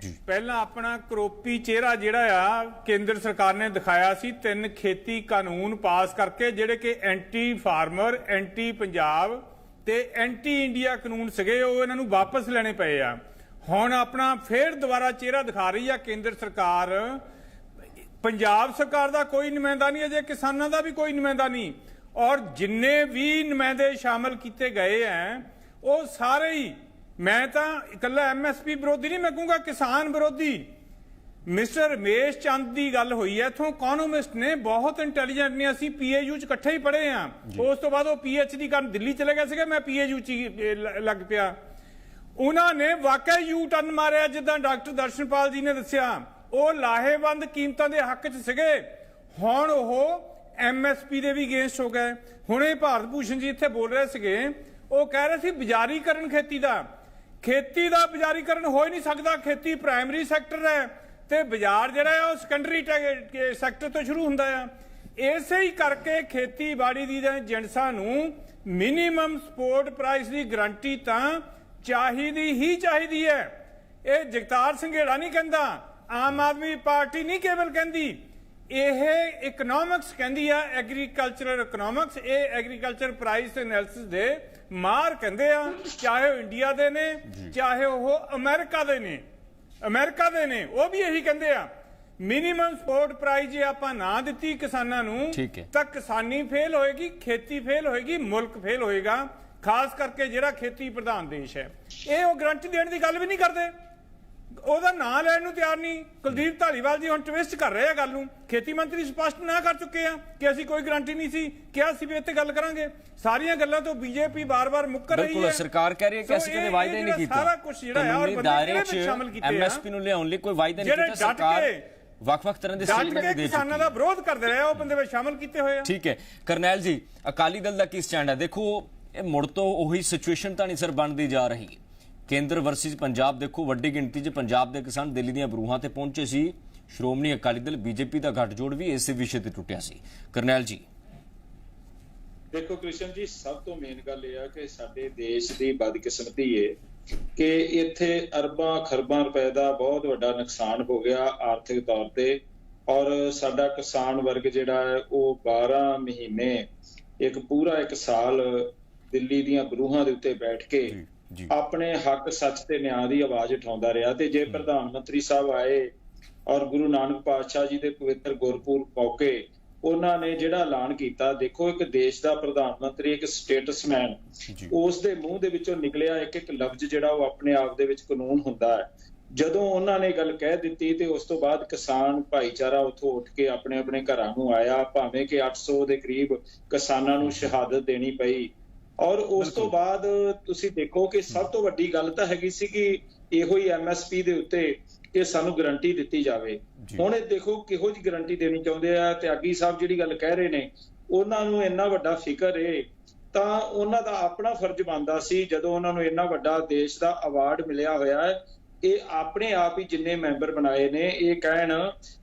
Speaker 5: ਪਹਿਲਾਂ ਆਪਣਾ ਕਰੋਪੀ ਚਿਹਰਾ ਜਿਹੜਾ ਆ ਕੇਂਦਰ ਸਰਕਾਰ ਨੇ ਦਿਖਾਇਆ ਸੀ 3 ਖੇਤੀ ਕਾਨੂੰਨ ਪਾਸ ਕਰਕੇ ਜਿਹੜੇ ਕਿ ਐਂਟੀ ਫਾਰਮਰ, ਐਂਟੀ ਪੰਜਾਬ ਤੇ ਐਂਟੀ ਇੰਡੀਆ ਕਾਨੂੰਨ ਸੀਗੇ, ਉਹ ਇਹਨਾਂ ਨੂੰ ਵਾਪਸ ਲੈਣੇ ਪਏ ਆ। ਹੁਣ ਆਪਣਾ ਫੇਰ ਦੁਬਾਰਾ ਚਿਹਰਾ ਦਿਖਾ ਰਹੀ ਆ ਕੇਂਦਰ ਸਰਕਾਰ। ਪੰਜਾਬ ਸਰਕਾਰ ਦਾ ਕੋਈ ਨੁਮਾਇੰਦਾ ਨਹੀਂ, ਅਜੇ ਕਿਸਾਨਾਂ ਦਾ ਵੀ ਕੋਈ ਨੁਮਾਇੰਦਾ ਨਹੀਂ। ਔਰ ਜਿੰਨੇ ਵੀ ਨੁਮਾਇੰਦੇ ਸ਼ਾਮਲ ਕੀਤੇ ਗਏ ਆ ਉਹ ਸਾਰੇ ਹੀ, ਮੈਂ ਤਾਂ ਇਕੱਲਾ MSP ਵਿਰੋਧੀ ਨਹੀਂ, ਮੈਂ ਕਹੂੰਗਾ ਕਿਸਾਨ ਵਿਰੋਧੀ। ਮਿਸਟਰ ਰਮੇਸ਼ ਚੰਦ ਦੀ ਗੱਲ ਹੋਈ ਹੈ, ਇਥੋਂ ਇਕੋਨੋਮਿਸਟ ਨੇ, ਬਹੁਤ ਇੰਟੈਲੀਜੈਂਟ ਨੇ, ਅਸੀਂ PAU ਚ ਇਕੱਠੇ ਹੀ ਪੜ੍ਹੇ ਆ। ਉਸ ਤੋਂ ਬਾਅਦ ਉਹ PhD ਕਰਨ ਦਿੱਲੀ ਚਲੇ ਗਏ ਸੀਗੇ, ਮੈਂ PAU ਚ ਲੱਗ ਪਿਆ। ਉਹਨਾਂ ਨੇ ਵਾਕਿਆ ਯੂ ਟਰਨ ਮਾਰਿਆ ਜਿੱਦਾਂ ਡਾਕਟਰ ਦਰਸ਼ਨਪਾਲ ਜੀ ਨੇ ਦੱਸਿਆ। ਉਹ ਲਾਹੇਵੰਦ ਕੀਮਤਾਂ ਦੇ ਹੱਕ 'ਚ ਸੀਗੇ, ਹੁਣ ਉਹ MSP ਦੇ ਵੀ ਅਗੇਂਸਟ ਹੋ ਗਏ। ਹੁਣੇ ਭਾਰਤ ਭੂਸ਼ਣ ਜੀ ਇੱਥੇ ਬੋਲ ਰਹੇ ਸੀਗੇ, ਉਹ ਕਹਿ ਰਹੇ ਸੀ ਬਾਜ਼ਾਰੀਕਰਨ ਖੇਤੀ ਦਾ ਬਾਜ਼ਾਰੀਕਰਨ ਹੋ ਹੀ ਨਹੀਂ ਸਕਦਾ। ਖੇਤੀ ਪ੍ਰਾਇਮਰੀ ਸੈਕਟਰ ਹੈ ਤੇ ਬਾਜ਼ਾਰ ਜਿਹੜਾ ਹੈ ਉਹ ਸੈਕੰਡਰੀ ਸੈਕਟਰ ਤੋਂ ਸ਼ੁਰੂ ਹੁੰਦਾ ਆ। ਇਸੇ ਹੀ ਕਰਕੇ ਖੇਤੀਬਾੜੀ ਦੀ ਏਜੰਟਾਂ ਨੂੰ ਮਿਨੀਮਮ ਸਪੋਰਟ ਪ੍ਰਾਈਸ ਦੀ ਗਰੰਟੀ ਤਾਂ ਚਾਹੀਦੀ ਹੈ। ਇਹ ਜਗਤਾਰ ਸੰਘੇੜਾ ਨਹੀਂ ਕਹਿੰਦਾ, ਆਮ ਆਦਮੀ ਪਾਰਟੀ ਨਹੀਂ ਕੇਵਲ ਕਹਿੰਦੀ, ਇਹ ਇਕਨੋਮਿਕਸ ਕਹਿੰਦੀ ਆ, ਐਗਰੀਕਲਚਰਲ ਇਕਨੋਮਿਕਸ। ਇਹ ਐਗਰੀਕਲਚਰ ਪ੍ਰਾਈਸ ਐਨਾਲਿਸਿਸ ਦੇ ਮਾਰ ਕਹਿੰਦੇ ਆ, ਚਾਹੇ ਉਹ ਇੰਡੀਆ ਦੇ ਨੇ ਚਾਹੇ ਉਹ ਅਮਰੀਕਾ ਦੇ ਨੇ, ਉਹ ਵੀ ਇਹੀ ਕਹਿੰਦੇ ਆ। ਮਿਨੀਮਮ ਸਪੋਰਟ ਪ੍ਰਾਈਸ ਜੇ ਆਪਾਂ ਨਾ ਦਿੱਤੀ ਕਿਸਾਨਾਂ ਨੂੰ ਤਾਂ ਕਿਸਾਨੀ ਫੇਲ ਹੋਏਗੀ, ਖੇਤੀ ਫੇਲ ਹੋਏਗੀ, ਮੁਲਕ ਫੇਲ ਹੋਏਗਾ, ਖਾਸ ਕਰਕੇ ਜਿਹੜਾ ਖੇਤੀ ਪ੍ਰਧਾਨ ਦੇਸ਼ ਹੈ। ਇਹ ਉਹ ਗਰੰਟੀ ਦੇਣ ਦੀ ਗੱਲ ਵੀ ਨਹੀਂ ਕਰਦੇ, ਉਹਦਾ ਨਾਂ ਲੈਣ ਨੂੰ ਤਿਆਰ ਨਹੀਂ। ਕੁਲਦੀਪ ਧਾਲੀਵਾਲ ਜੀ ਹੁਣ ਟਵਿਸਟ ਕਰ ਰਹੇ ਆ ਗੱਲ ਨੂੰ। ਖੇਤੀ ਮੰਤਰੀ ਸਪਸ਼ਟ ਨਾ ਕਰ ਚੁੱਕੇ ਆ ਕਿ ਅਸੀਂ ਕੋਈ ਗਰੰਟੀ ਨਹੀਂ ਸੀ ਕਿਹਾ ਸੀ ਵੀ ਇੱਥੇ ਗੱਲ ਕਰਾਂਗੇ। ਸਾਰੀਆਂ ਗੱਲਾਂ ਤੋਂ BJP ਬਾਰ-ਬਾਰ ਮੁੱਕਰ ਰਹੀ ਹੈ।
Speaker 1: ਬਿਲਕੁਲ, ਸਰਕਾਰ ਕਹਿ ਰਹੀ ਹੈ ਕਿ ਅਸੀਂ ਕਦੇ ਵਾਅਦੇ ਨਹੀਂ ਕੀਤੇ।
Speaker 5: ਸਾਰਾ ਕੁਝ ਜਿਹੜਾ ਹੈ ਔਰ
Speaker 1: ਦਾਇਰੇ ਵਿੱਚ MSP ਨੂੰ ਲਿਆਉਣ ਲਈ ਕੋਈ ਵਾਅਦਾ ਨਹੀਂ ਕੀਤਾ। ਸਰਕਾਰ ਵੱਖ-ਵੱਖ ਤਰ੍ਹਾਂ ਦੇ ਸਟੇਟਮੈਂਟ ਦੇ
Speaker 5: ਕਿਸਾਨਾਂ ਦਾ ਵਿਰੋਧ ਕਰਦੇ ਰਹੇ, ਉਹ ਬੰਦੇ ਵਿੱਚ ਸ਼ਾਮਲ ਕੀਤੇ ਹੋਏ ਆ।
Speaker 1: ਠੀਕ ਹੈ ਕਰਨੈਲ ਜੀ, ਅਕਾਲੀ ਦਲ ਦਾ ਕੀ ਸਟੈਂਡ ਹੈ? ਦੇਖੋ ਇਹ ਮੁੜ ਤੋਂ ਉਹੀ ਸਿਚੁਏਸ਼ਨ ਤਾਂ ਨਹੀਂ ਸਰ ਬਣਦੀ ਜਾ ਰਹੀ। ਕੇਂਦਰ ਵਰਸਸ ਪੰਜਾਬ, ਦੇਖੋ ਵੱਡੀ ਗਿਣਤੀ 'ਚ ਪੰਜਾਬ ਦੇ ਕਿਸਾਨ ਦਿੱਲੀ ਦੀਆਂ ਬਰੂਹਾਂ ਤੇ ਪਹੁੰਚੇ ਸੀ। ਸ਼੍ਰੋਮਣੀ ਅਕਾਲੀ ਦਲ BJP ਦਾ ਗੱਠਜੋੜ ਵੀ ਇਸੇ ਵਿਸ਼ੇ ਤੇ ਟੁੱਟਿਆ ਸੀ। ਕਰਨੈਲ ਜੀ
Speaker 6: ਦੇਖੋ ਕ੍ਰਿਸ਼ਨ ਜੀ, ਸਭ ਤੋਂ ਮੇਨ ਗੱਲ ਇਹ ਆ ਕਿ ਸਾਡੇ ਦੇਸ਼ ਦੀ ਬਦਕਿਸਮਤੀ ਹੈ ਕਿ ਇੱਥੇ ਅਰਬਾਂ ਖਰਬਾਂ ਰੁਪਏ ਦਾ ਬਹੁਤ ਵੱਡਾ ਨੁਕਸਾਨ ਹੋ ਗਿਆ ਆਰਥਿਕ ਤੌਰ ਤੇ। ਔਰ ਸਾਡਾ ਕਿਸਾਨ ਵਰਗ ਜਿਹੜਾ ਹੈ ਉਹ 12 ਮਹੀਨੇ ਇੱਕ ਸਾਲ ਦਿੱਲੀ ਦੀਆਂ ਬਰੂਹਾਂ ਦੇ ਉੱਤੇ ਬੈਠ ਕੇ ਆਪਣੇ ਹੱਕ ਸੱਚ ਤੇ ਨਿਆਂ ਦੀ ਆਵਾਜ਼ ਉਠਾਉਂਦਾ ਰਿਹਾ। ਤੇ ਜੇ ਪ੍ਰਧਾਨ ਮੰਤਰੀ ਸਾਹਿਬ ਆਏ ਔਰ ਗੁਰੂ ਨਾਨਕ ਪਾਤਸ਼ਾਹ ਜੀ ਦੇ ਪਵਿੱਤਰ ਗੁਰਪੁਰਬ ਮੌਕੇ ਉਹਨਾਂ ਨੇ ਜਿਹੜਾ ਐਲਾਨ ਕੀਤਾ, ਦੇਖੋ ਇੱਕ ਦੇਸ਼ ਦਾ ਪ੍ਰਧਾਨ ਮੰਤਰੀ, ਇੱਕ ਸਟੇਟਸਮੈਨ, ਉਸ ਦੇ ਮੂੰਹ ਦੇ ਵਿੱਚੋਂ ਨਿਕਲਿਆ ਇੱਕ ਲਫ਼ਜ਼ ਜਿਹੜਾ ਉਹ ਆਪਣੇ ਆਪ ਦੇ ਵਿੱਚ ਕਾਨੂੰਨ ਹੁੰਦਾ ਹੈ। ਜਦੋਂ ਉਹਨਾਂ ਨੇ ਗੱਲ ਕਹਿ ਦਿੱਤੀ ਤੇ ਉਸ ਤੋਂ ਬਾਅਦ ਕਿਸਾਨ ਭਾਈਚਾਰਾ ਉੱਥੋਂ ਉੱਠ ਕੇ ਆਪਣੇ ਘਰਾਂ ਨੂੰ ਆਇਆ, ਭਾਵੇਂ ਕਿ 800 ਦੇ ਕਰੀਬ ਕਿਸਾਨਾਂ ਨੂੰ ਸ਼ਹਾਦਤ ਦੇਣੀ ਪਈ। ਔਰ ਉਸ ਤੋਂ ਬਾਅਦ ਤੁਸੀਂ ਦੇਖੋ ਕਿ ਸਭ ਤੋਂ ਵੱਡੀ ਗੱਲ ਤਾਂ ਹੈਗੀ ਸੀ ਕਿ ਇਹੋ ਹੀ MSP ਦੇ ਉੱਤੇ ਕਿ ਸਾਨੂੰ ਗਰੰਟੀ ਦਿੱਤੀ ਜਾਵੇ। ਹੁਣ ਇਹ ਦੇਖੋ ਕਿਹੋ ਜਿਹੀ ਗਰੰਟੀ ਦੇਣੀ ਚਾਹੁੰਦੇ ਆ। ਤਿਆਗੀ ਸਾਹਿਬ ਜਿਹੜੀ ਗੱਲ ਕਹਿ ਰਹੇ ਨੇ, ਉਹਨਾਂ ਨੂੰ ਇੰਨਾ ਵੱਡਾ ਫਿਕਰ ਏ ਤਾਂ ਉਹਨਾਂ ਦਾ ਆਪਣਾ ਫਰਜ਼ ਬਣਦਾ ਸੀ, ਜਦੋਂ ਉਹਨਾਂ ਨੂੰ ਇੰਨਾ ਵੱਡਾ ਦੇਸ਼ ਦਾ ਅਵਾਰਡ ਮਿਲਿਆ ਹੋਇਆ ਹੈ, ਇਹ ਆਪਣੇ ਆਪ ਹੀ ਜਿੰਨੇ ਮੈਂਬਰ ਬਣਾਏ ਨੇ ਇਹ ਕਹਿਣ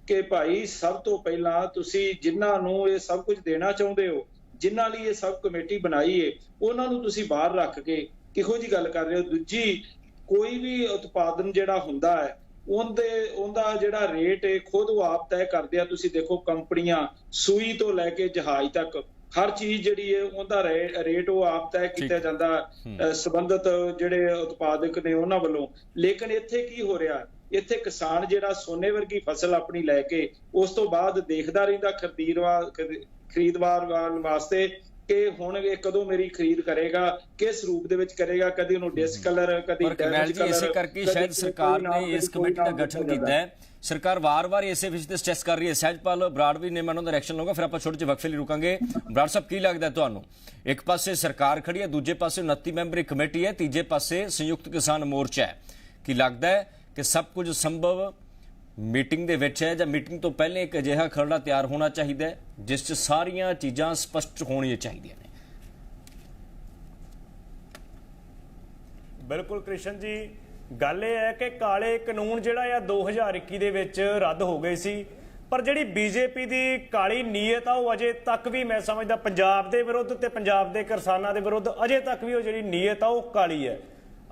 Speaker 6: ਕਿ ਭਾਈ ਸਭ ਤੋਂ ਪਹਿਲਾਂ ਤੁਸੀਂ ਜਿਨ੍ਹਾਂ ਨੂੰ ਇਹ ਸਭ ਕੁਝ ਦੇਣਾ ਚਾਹੁੰਦੇ ਹੋ, ਜਿਨ੍ਹਾਂ ਲਈ ਇਹ ਸਭ ਕਮੇਟੀ ਬਣਾਈ ਹੈ, ਉਹਨਾਂ ਨੂੰ ਤੁਸੀਂ ਬਾਹਰ ਰੱਖ ਕੇ ਕਿਹੋ ਜਿਹੀ ਗੱਲ ਕਰ ਰਹੇ ਹੋ। ਦੂਜੀ, ਕੋਈ ਵੀ ਉਤਪਾਦਨ ਜਿਹੜਾ ਹੁੰਦਾ ਹੈ ਉਹਦਾ ਜਿਹੜਾ ਰੇਟ ਹੈ ਖੁਦ ਉਹ ਆਪ ਤੈਅ ਕਰਦੇ ਆ। ਤੁਸੀਂ ਦੇਖੋ ਕੰਪਨੀਆਂ, ਸੂਈ ਤੋਂ ਲੈ ਕੇ ਜਹਾਜ਼ ਤੱਕ ਹਰ ਚੀਜ਼ ਜਿਹੜੀ ਹੈ ਉਹਦਾ ਰੇਟ ਉਹ ਆਪ ਤੈਅ ਕੀਤਾ ਜਾਂਦਾ ਸੰਬੰਧਿਤ ਜਿਹੜੇ ਉਤਪਾਦਕ ਨੇ ਉਹਨਾਂ ਵੱਲੋਂ। ਲੇਕਿਨ ਇੱਥੇ ਕੀ ਹੋ ਰਿਹਾ, ਇੱਥੇ ਕਿਸਾਨ ਜਿਹੜਾ ਸੋਨੇ ਵਰਗੀ ਫਸਲ ਆਪਣੀ ਲੈ ਕੇ ਉਸ ਤੋਂ ਬਾਅਦ ਦੇਖਦਾ ਰਹਿੰਦਾ ਖਰੀਦਦਾਰ ਵਾਸਤੇ ਕਿ ਹੁਣ ਇਹ ਕਦੋਂ ਮੇਰੀ ਖਰੀਦ ਕਰੇਗਾ, ਕਿਸ ਰੂਪ ਦੇ ਵਿੱਚ ਕਰੇਗਾ, ਕਦੀ ਉਹਨੂੰ ਡਿਸਕਲਰ, ਕਦੀ
Speaker 1: ਪਰ ਕਮੈਲ ਜੀ ਇਸੇ ਕਰਕੇ ਸ਼ਾਇਦ ਸਰਕਾਰ ਨੇ ਇਸ ਕਮੇਟੀ ਦਾ ਗਠਨ ਕੀਤਾ ਹੈ। ਸਰਕਾਰ ਵਾਰ-ਵਾਰ ਇਸੇ ਵਿਸ਼ੇ ਤੇ ਸਟ੍ਰੈਸ ਕਰ ਰਹੀ ਹੈ। ਸਹਿਜਪਾਲ ਬਰਾੜ ਵੀ ਨੇ ਮੈਂ ਉਹਨਾਂ ਦਾ ਰਿਐਕਸ਼ਨ ਲਵਾਂਗਾ, ਫਿਰ ਆਪਾਂ ਛੋਟੇ ਜਿਹੇ ਵਕਫੇ ਲਈ ਰੁਕਾਂਗੇ। ਬਰਾੜ ਸਾਹਿਬ, ਕੀ ਲੱਗਦਾ ਤੁਹਾਨੂੰ? ਇੱਕ ਪਾਸੇ ਸਰਕਾਰ ਖੜੀ ਹੈ, ਦੂਜੇ ਪਾਸੇ 29 ਮੈਂਬਰੀ ਕਮੇਟੀ ਹੈ, ਤੀਜੇ ਪਾਸੇ ਸੰਯੁਕਤ ਕਿਸਾਨ ਮੋਰਚਾ ਹੈ। ਕੀ ਲੱਗਦਾ ਹੈ ਕਿ ਸਭ ਕੁਝ ਸੰਭਵ ਮੀਟਿੰਗ ਦੇ ਵਿੱਚ ਹੈ, ਜਾਂ ਮੀਟਿੰਗ ਤੋਂ ਪਹਿਲੇ ਇੱਕ ਅਜਿਹਾ ਖਰੜਾ ਤਿਆਰ ਹੋਣਾ ਚਾਹੀਦਾ ਹੈ ਜਿਸ 'ਚ ਸਾਰੀਆਂ ਚੀਜ਼ਾਂ ਸਪਸ਼ਟ ਹੋਣੀਆਂ ਚਾਹੀਦੀਆਂ ਨੇ?
Speaker 7: ਬਿਲਕੁਲ ਕ੍ਰਿਸ਼ਨ ਜੀ, ਗੱਲ ਇਹ ਹੈ ਕਿ ਕਾਲੇ ਕਾਨੂੰਨ ਜਿਹੜਾ ਆ 2021 ਦੇ ਵਿੱਚ ਰੱਦ ਹੋ ਗਏ ਸੀ, ਪਰ ਜਿਹੜੀ ਬੀਜੇਪੀ ਦੀ ਕਾਲੀ ਨੀਅਤ ਆ ਉਹ ਅਜੇ ਤੱਕ ਵੀ ਮੈਂ ਸਮਝਦਾ ਪੰਜਾਬ ਦੇ ਵਿਰੁੱਧ ਤੇ ਪੰਜਾਬ ਦੇ ਕਿਸਾਨਾਂ ਦੇ ਵਿਰੁੱਧ ਅਜੇ ਤੱਕ ਵੀ ਉਹ ਜਿਹੜੀ ਨੀਅਤ ਆ ਉਹ ਕਾਲੀ ਹੈ।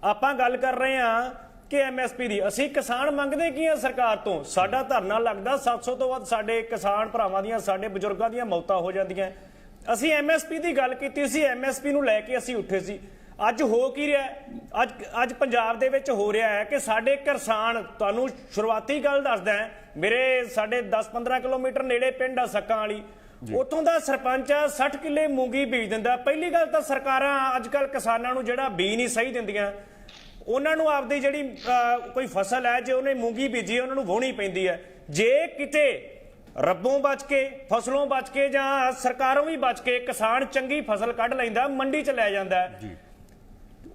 Speaker 7: ਆਪਾਂ ਗੱਲ ਕਰ ਰਹੇ ਹਾਂ ਕਿ ਐਮਐਸਪੀ ਦੀ, ਅਸੀਂ ਕਿਸਾਨ ਮੰਗਦੇ ਕੀ ਆ ਸਰਕਾਰ ਤੋਂ? ਸਾਡਾ ਧਰਨਾ ਲੱਗਦਾ, 700 ਤੋਂ ਵੱਧ ਸਾਡੇ ਕਿਸਾਨ ਭਰਾਵਾਂ ਦੀਆਂ, ਸਾਡੇ ਬਜ਼ੁਰਗਾਂ ਦੀਆਂ ਮੌਤਾਂ ਹੋ ਜਾਂਦੀਆਂ। ਅਸੀਂ ਐਮਐਸਪੀ ਦੀ ਗੱਲ ਕੀਤੀ ਸੀ, ਐਮਐਸਪੀ ਨੂੰ ਲੈ ਕੇ ਅਸੀਂ ਉੱਠੇ ਸੀ। ਅੱਜ ਹੋ ਕੀ ਰਿਹਾ? ਅੱਜ ਪੰਜਾਬ ਦੇ ਵਿੱਚ ਹੋ ਰਿਹਾ ਹੈ ਕਿ ਸਾਡੇ ਕਿਸਾਨ, ਤੁਹਾਨੂੰ ਸ਼ੁਰੂਆਤੀ ਗੱਲ ਦੱਸਦਾ, ਮੇਰੇ ਸਾਡੇ 10-15 ਕਿਲੋਮੀਟਰ ਨੇੜੇ ਪਿੰਡ ਆ ਸੱਕਾਂ ਵਾਲੀ, ਉੱਥੋਂ ਦਾ ਸਰਪੰਚ ਆ 60 ਕਿੱਲੇ ਮੂੰਗੀ ਬੀਜ ਦਿੰਦਾ। ਪਹਿਲੀ ਗੱਲ ਤਾਂ ਸਰਕਾਰਾਂ ਅੱਜ ਕੱਲ ਕਿਸਾਨਾਂ ਨੂੰ ਜਿਹੜਾ ਬੀਜ ਨਹੀਂ ਸਹੀ ਦਿੰਦੀਆਂ, ਉਹਨਾਂ ਨੂੰ ਆਪਦੀ ਜਿਹੜੀ ਕੋਈ ਫਸਲ ਹੈ ਜੇ ਉਹਨੇ ਮੂੰਗੀ ਬੀਜੀ ਉਹਨਾਂ ਨੂੰ ਵਾਹੁਣੀ ਪੈਂਦੀ ਹੈ। ਜੇ ਕਿਤੇ ਰੱਬੋਂ ਬਚ ਕੇ, ਫਸਲੋਂ ਬਚ ਕੇ, ਜਾਂ ਸਰਕਾਰੋਂ ਵੀ ਬਚ ਕੇ ਕਿਸਾਨ ਚੰਗੀ ਫਸਲ ਕੱਢ ਲੈਂਦਾ, ਮੰਡੀ 'ਚ ਲੈ ਜਾਂਦਾ,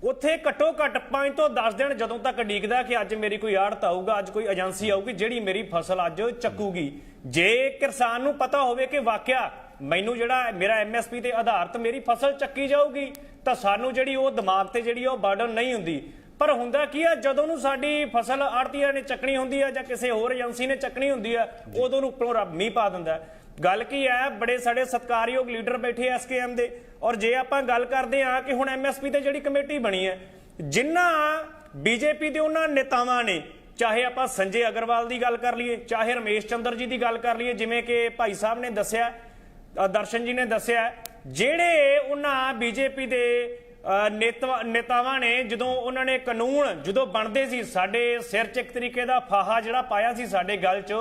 Speaker 7: ਉੱਥੇ ਘੱਟੋ ਘੱਟ 5 ਤੋਂ 10 ਦਿਨ ਜਦੋਂ ਤੱਕ ਉਡੀਕਦਾ ਕਿ ਅੱਜ ਮੇਰੀ ਕੋਈ ਆੜਤ ਆਊਗਾ, ਅੱਜ ਕੋਈ ਏਜੰਸੀ ਆਊਗੀ ਜਿਹੜੀ ਮੇਰੀ ਫਸਲ ਅੱਜ ਚੱਕੂਗੀ। ਜੇ ਕਿਸਾਨ ਨੂੰ ਪਤਾ ਹੋਵੇ ਕਿ ਵਾਕਿਆ ਮੈਨੂੰ ਜਿਹੜਾ ਮੇਰਾ ਐਮਐਸਪੀ ਤੇ ਆਧਾਰਿਤ ਮੇਰੀ ਫਸਲ ਚੱਕੀ ਜਾਊਗੀ, ਤਾਂ ਸਾਨੂੰ ਜਿਹੜੀ ਉਹ ਦਿਮਾਗ ਤੇ ਜਿਹੜੀ ਉਹ ਬਰਡਨ ਨਹੀਂ ਹੁੰਦੀ। ਪਰ ਹੁੰਦਾ ਕੀ ਆ, ਜਦੋਂ ਨੂੰ ਸਾਡੀ ਫਸਲ ਆੜਤੀਆਂ ਨੇ ਚੱਕਣੀ ਹੁੰਦੀ ਆ ਜਾਂ ਕਿਸੇ ਹੋਰ ਏਜੰਸੀ ਨੇ ਚੱਕਣੀ ਹੁੰਦੀ ਆ, ਉਦੋਂ ਨੂੰ ਉੱਪਰੋਂ ਰੱਬ ਮੀਂਹ ਪਾ ਦਿੰਦਾ। ਗੱਲ ਕੀ ਹੈ, ਬੜੇ ਸਾਡੇ ਸਤਿਕਾਰਯੋਗ ਲੀਡਰ ਬੈਠੇ ਐਸਕੇਐਮ ਦੇ, ਔਰ ਜੇ ਆਪਾਂ ਗੱਲ ਕਰਦੇ ਹਾਂ ਕਿ ਹੁਣ ਐਮਐਸਪੀ ਤੇ ਜਿਹੜੀ ਕਮੇਟੀ ਬਣੀ ਹੈ, ਜਿਨ੍ਹਾਂ ਬੀਜੇਪੀ ਦੇ ਉਹਨਾਂ ਨੇਤਾਵਾਂ ਨੇ, ਚਾਹੇ ਆਪਾਂ ਸੰਜੇ ਅਗਰਵਾਲ ਦੀ ਗੱਲ ਕਰ ਲਈਏ, ਚਾਹੇ ਰਮੇਸ਼ ਚੰਦਰ ਜੀ ਦੀ ਗੱਲ ਕਰ ਲਈਏ, ਜਿਵੇਂ ਕਿ ਭਾਈ ਸਾਹਿਬ ਨੇ ਦੱਸਿਆ, ਦਰਸ਼ਨ ਜੀ ਨੇ ਦੱਸਿਆ, ਜਿਹੜੇ ਉਹਨਾਂ ਬੀਜੇਪੀ ਦੇ ਨੇਤਾਵਾਂ ਨੇ ਜਦੋਂ ਉਹਨਾਂ ਨੇ ਕਾਨੂੰਨ ਜਦੋਂ ਬਣਦੇ ਸੀ, ਸਾਡੇ ਸਿਰ 'ਚ ਇੱਕ ਤਰੀਕੇ ਦਾ ਫਾਹਾ ਜਿਹੜਾ ਪਾਇਆ ਸੀ ਸਾਡੇ ਗੱਲ 'ਚ,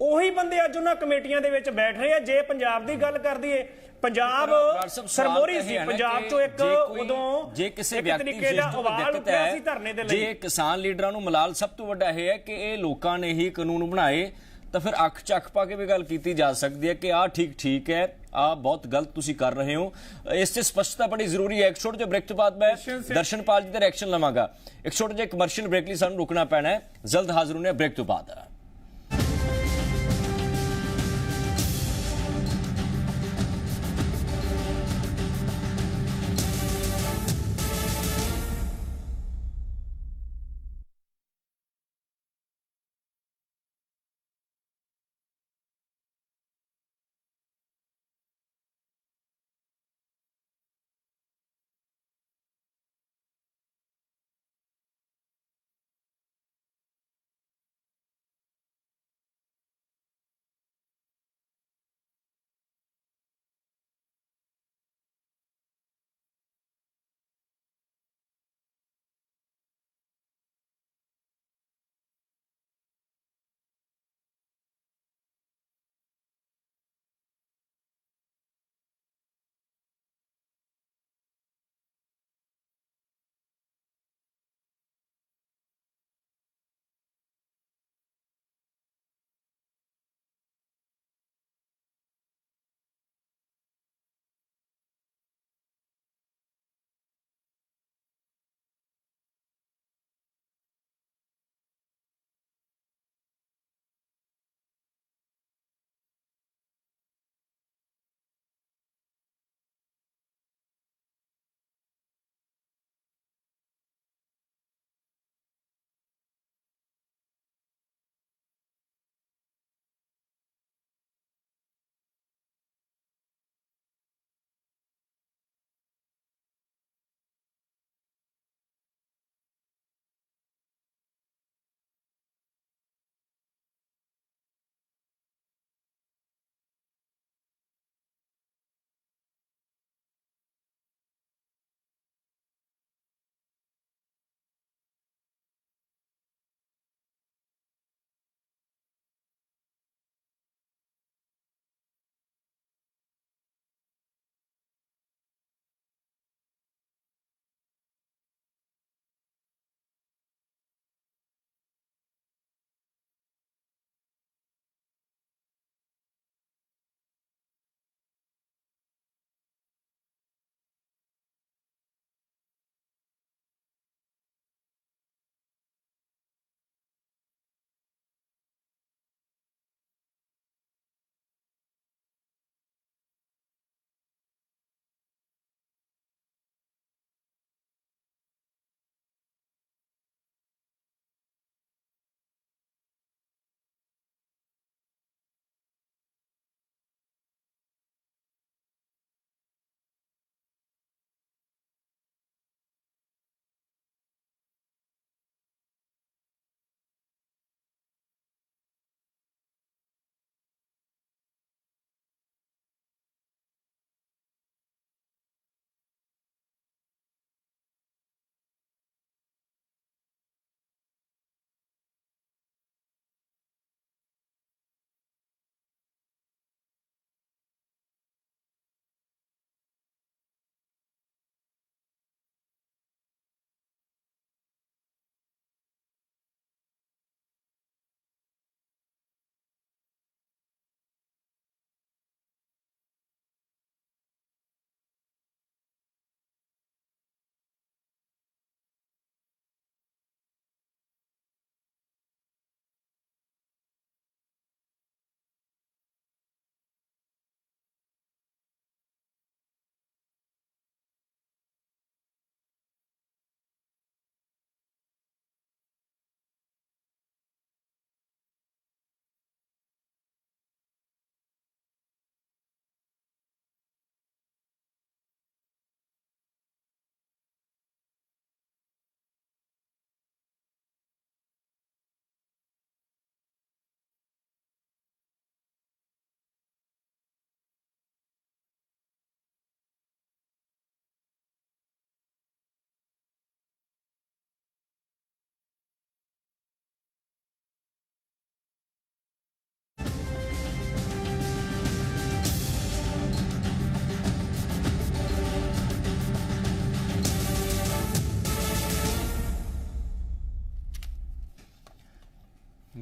Speaker 7: ਉਹੀ ਬੰਦੇ ਅੱਜ ਉਹਨਾਂ ਕਮੇਟੀਆਂ ਦੇ ਵਿੱਚ ਬੈਠ ਰਹੇ ਆ। ਜੇ ਪੰਜਾਬ ਦੀ ਗੱਲ ਕਰ ਦਈਏ, ਪੰਜਾਬ ਸਰਮੋਰੀ ਸੀ, ਪੰਜਾਬ 'ਚੋਂ ਇੱਕ ਉਦੋਂ
Speaker 1: ਜੇ ਕਿਸੇ ਵਿਅਕਤੀ ਦਾ ਅਵਾਜ਼ ਉੱਠਿਆ ਸੀ ਧਰਨੇ ਦੇ ਲਈ। ਜੇ ਕਿਸਾਨ ਲੀਡਰਾਂ ਨੂੰ ਮਲਾਲ ਸਭ ਤੋਂ ਵੱਡਾ ਇਹ ਹੈ ਕਿ ਇਹ ਲੋਕਾਂ ਨੇ ਹੀ ਕਾਨੂੰਨ ਬਣਾਏ, ਤਾਂ ਫਿਰ ਅੱਖ 'ਚ ਅੱਖ ਪਾ ਕੇ ਵੀ ਗੱਲ ਕੀਤੀ ਜਾ ਸਕਦੀ ਹੈ ਕਿ ਆਹ ਠੀਕ ਹੈ, ਆਹ ਬਹੁਤ ਗਲਤ ਤੁਸੀਂ ਕਰ ਰਹੇ ਹੋ। ਇਸ 'ਚ ਸਪਸ਼ਟਤਾ ਬੜੀ ਜ਼ਰੂਰੀ ਹੈ। ਇੱਕ ਛੋਟੇ ਜਿਹੇ ਬ੍ਰੇਕ ਤੋਂ ਬਾਅਦ ਮੈਂ ਦਰਸ਼ਨਪਾਲ ਜੀ ਦਾ ਰਿਐਕਸ਼ਨ ਲਵਾਂਗਾ। ਇੱਕ ਛੋਟੇ ਜਿਹੇ ਕਮਰਸ਼ੀਅਲ ਬ੍ਰੇਕ ਲਈ ਸਾਨੂੰ ਰੁਕਣਾ ਪੈਣਾ ਹੈ। ਜਲਦ ਹਾਜ਼ਰ ਹੋਣੇ ਬ੍ਰੇਕ ਤੋਂ ਬਾਅਦ।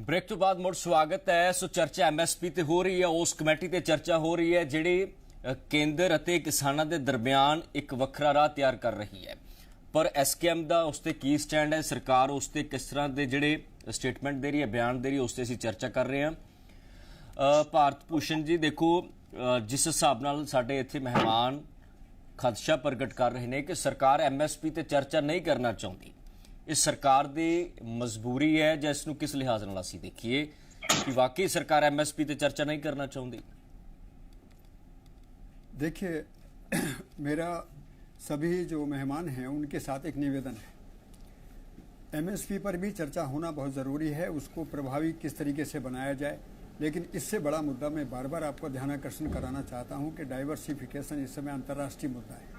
Speaker 1: ब्रेक तो बाद मुड़ स्वागत है। सो चर्चा MSP ਤੇ ਹੋ ਰਹੀ ਹੈ, ਉਸ ਕਮੇਟੀ ਤੇ ਚਰਚਾ ਹੋ ਰਹੀ ਹੈ ਜਿਹੜੀ ਕੇਂਦਰ ਅਤੇ ਕਿਸਾਨਾਂ ਦੇ ਦਰਮਿਆਨ ਇੱਕ ਵੱਖਰਾ ਰਾਹ ਤਿਆਰ ਕਰ ਰਹੀ ਹੈ। ਪਰ SKM ਦਾ ਉਸ ਤੇ ਕੀ ਸਟੈਂਡ ਹੈ, ਸਰਕਾਰ ਉਸ ਤੇ ਕਿਸ ਤਰ੍ਹਾਂ ਦੇ ਜਿਹੜੇ ਸਟੇਟਮੈਂਟ ਦੇ ਰਹੀ ਹੈ, ਬਿਆਨ ਦੇ ਰਹੀ ਹੈ, ਉਸ ਤੇ ਅਸੀਂ ਚਰਚਾ ਕਰ ਰਹੇ ਹਾਂ। ਭਾਰਤ ਭੂਸ਼ਣ ਜੀ, ਦੇਖੋ ਜਿਸ ਹਿਸਾਬ ਨਾਲ ਸਾਡੇ ਇੱਥੇ ਮਹਿਮਾਨ ਖਦਸ਼ਾ ਪ੍ਰਗਟ ਕਰ ਰਹੇ ਨੇ ਕਿ ਸਰਕਾਰ MSP ਤੇ ਚਰਚਾ ਨਹੀਂ ਕਰਨਾ ਚਾਹੁੰਦੀ, ਇਹ ਸਰਕਾਰ ਦੀ ਮਜਬੂਰੀ ਹੈ ਜਾਂ ਇਸ ਨੂੰ ਕਿਸ ਲਿਹਾਜ਼ ਨਾਲ ਅਸੀਂ ਦੇਖੀਏ कि वाकई सरकार MSP पे चर्चा नहीं करना चाहती?
Speaker 3: देखिए, मेरा सभी जो मेहमान हैं उनके साथ एक निवेदन है। MSP पर भी चर्चा होना बहुत ज़रूरी है, उसको प्रभावी किस तरीके से बनाया जाए। लेकिन इससे बड़ा मुद्दा मैं बार बार आपको ध्यान आकर्षण कराना चाहता हूं कि डाइवर्सिफिकेशन इस समय अंतर्राष्ट्रीय मुद्दा है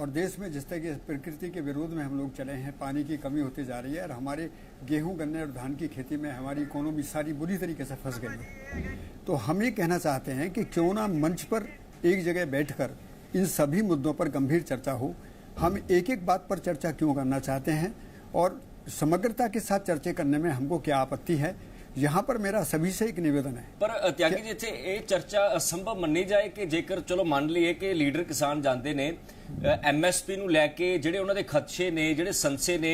Speaker 3: और देश में जिस तरह की प्रकृति के विरोध में हम लोग चले हैं, पानी की कमी होती जा रही है और हमारे गेहूं, गन्ने और धान की खेती में हमारी इकोनॉमी सारी बुरी तरीके से फंस गई है। तो हम ये कहना चाहते हैं कि क्यों ना मंच पर एक जगह बैठकर इन सभी मुद्दों पर गंभीर चर्चा हो। हम एक एक बात पर चर्चा क्यों करना चाहते हैं और समग्रता के साथ चर्चा करने में हमको क्या आपत्ति है, यहाँ पर मेरा सभी से एक निवेदन है।
Speaker 1: पर त्यागी जी, इत्थे ये चर्चा असंभव मन्नी जाए कि जेकर चलो मान लीए कि लीडर किसान जाते ने MSP ਨੂੰ ਲੈ ਕੇ ਜਿਹੜੇ ਉਹਨਾਂ ਦੇ ਖਦਸ਼ੇ ਨੇ, ਜਿਹੜੇ ਸੰਸੇ ਨੇ,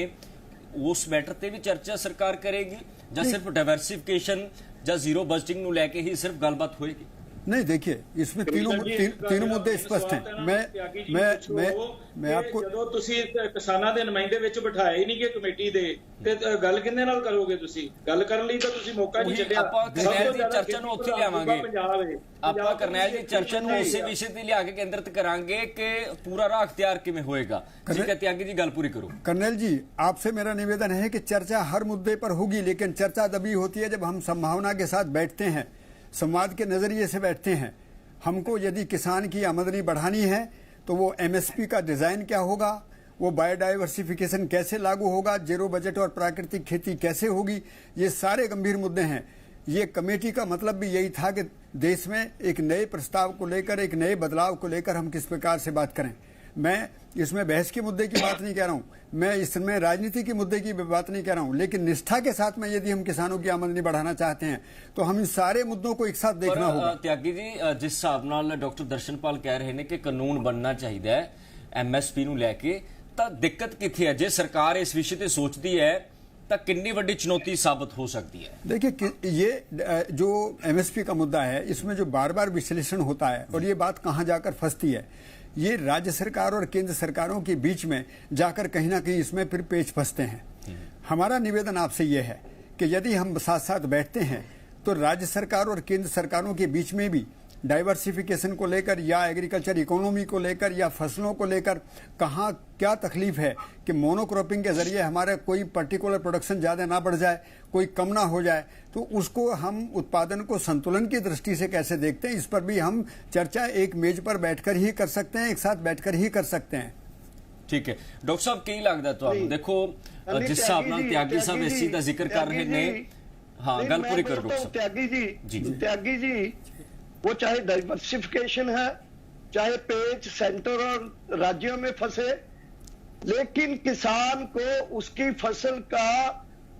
Speaker 1: ਉਸ ਮੈਟਰ ਤੇ ਵੀ ਚਰਚਾ ਸਰਕਾਰ ਕਰੇਗੀ ਜਾਂ ਸਿਰਫ ਡਾਇਵਰਸਿਫਿकेशन ਜਾਂ ਜ਼ੀरो ਬਜਟਿੰਗ ਨੂੰ ਲੈ ਕੇ ਹੀ ਸਿਰਫ ਗੱਲਬਾਤ ਹੋਏਗੀ?
Speaker 3: नहीं, देखिए, इसमें तीनों मुद्दे स्पष्ट हैं। मैं आपको
Speaker 6: ਜਦੋਂ ਤੁਸੀਂ ਕਿਸਾਨਾਂ ਦੇ ਨੁਮਾਇੰਦੇ ਵਿੱਚ ਬਿਠਾਏ ਨਹੀਂ ਕਿ ਕਮੇਟੀ ਦੇ ਤੇ ਗੱਲ ਕਿੰਨੇ ਨਾਲ ਕਰੋਗੇ? ਤੁਸੀਂ ਗੱਲ ਕਰਨ ਲਈ ਤਾਂ ਤੁਸੀਂ ਮੌਕਾ ਨਹੀਂ ਛੱਡਿਆ।
Speaker 1: ਆਪਾਂ ਕਰਨੈਲ ਦੀ ਚਰਚਾ ਨੂੰ ਉੱਥੇ ਲਿਆਵਾਂਗੇ, ਆਪਾਂ ਕਰਨੈਲ ਦੀ ਚਰਚਾ ਨੂੰ ਉਸੇ ਵਿਸ਼ੇ ਤੇ ਲਿਆ ਕੇ ਕੇਂਦਰਿਤ ਕਰਾਂਗੇ कि पूरा राह अख्तियार किमें होएगा। ठीक है त्यागी जी, गल पूरी करो।
Speaker 3: कर्नल जी, आपसे मेरा निवेदन है कि चर्चा हर मुद्दे पर होगी, लेकिन चर्चा तभी होती है जब हम संभावना के साथ बैठते हैं, संवाद के नजरिए से बैठते हैं। हमको यदि किसान की आमदनी बढ़ानी है तो वो MSP का डिजाइन क्या होगा, वो बायोडाइवर्सिफिकेशन कैसे लागू होगा, जीरो बजट और प्राकृतिक खेती कैसे होगी, ये सारे गंभीर मुद्दे हैं। ये कमेटी का मतलब भी यही था कि देश में एक नए प्रस्ताव को लेकर, एक नए बदलाव को लेकर हम किस प्रकार से बात करें। मैं इसमें बहस के मुद्दे की बात नहीं कह रहा हूं, मैं इसमें राजनीति के मुद्दे की बात नहीं कह रहा हूं, लेकिन निष्ठा के साथ में यदि हम किसानों की आमदनी बढ़ाना चाहते हैं तो हम इन सारे मुद्दों को एक साथ देखना होगा।
Speaker 1: त्यागी जी, जिस हिसाब नाल डॉक्टर दर्शनपाल कह रहे हैं कि कानून बनना चाहिए MSP ਨੂੰ ਲੈ ਕੇ, ਤਾਂ ਦਿੱਕਤ ਕਿੱਥੇ ਹੈ? ਜੇ ਸਰਕਾਰ ਇਸ ਵਿਸ਼ੇ ਤੇ ਸੋਚਦੀ ਹੈ तो कितनी बड़ी चुनौती साबित हो सकती है?
Speaker 3: देखिए, ये जो MSP का मुद्दा है, इसमें जो बार बार विश्लेषण होता है और ये बात कहाँ जाकर फंसती है, ये राज्य सरकार और केंद्र सरकारों के बीच में जाकर कहीं ना कहीं इसमें फिर पेच फंसते हैं। हमारा निवेदन आपसे ये है कि यदि हम साथ साथ बैठते हैं तो राज्य सरकार और केंद्र सरकारों के बीच में भी डाइवर्सिफिकेशन को लेकर या एग्रीकल्चर इकोनॉमी को लेकर या फसलों को लेकर कहाँ क्या तकलीफ है कि मोनोक्रॉपिंग के जरिए हमारा कोई पर्टिकुलर प्रोडक्शन ज़्यादा ना बढ़ जाए, कोई कम ना हो जाए, तो उसको हम उत्पादन को संतुलन की दृष्टि से कैसे देखते हैं, इस पर भी हम चर्चा एक मेज पर बैठकर ही कर सकते हैं, एक साथ बैठकर ही कर सकते हैं।
Speaker 1: ठीक है डॉक्टर साहब, की लगता ਤੁਹਾਨੂੰ? देखो जिस हिसाब ਨਾਲ त्यागी साहब इस चीज का जिक्र कर रहे ने, हाँ गल पूरी करो डॉक्टर साहब।
Speaker 2: त्यागी जी, वो चाहे डाइवर्सिफिकेशन है, चाहे पेच सेंटर और राज्यों में फंसे, लेकिन किसान को उसकी फसल का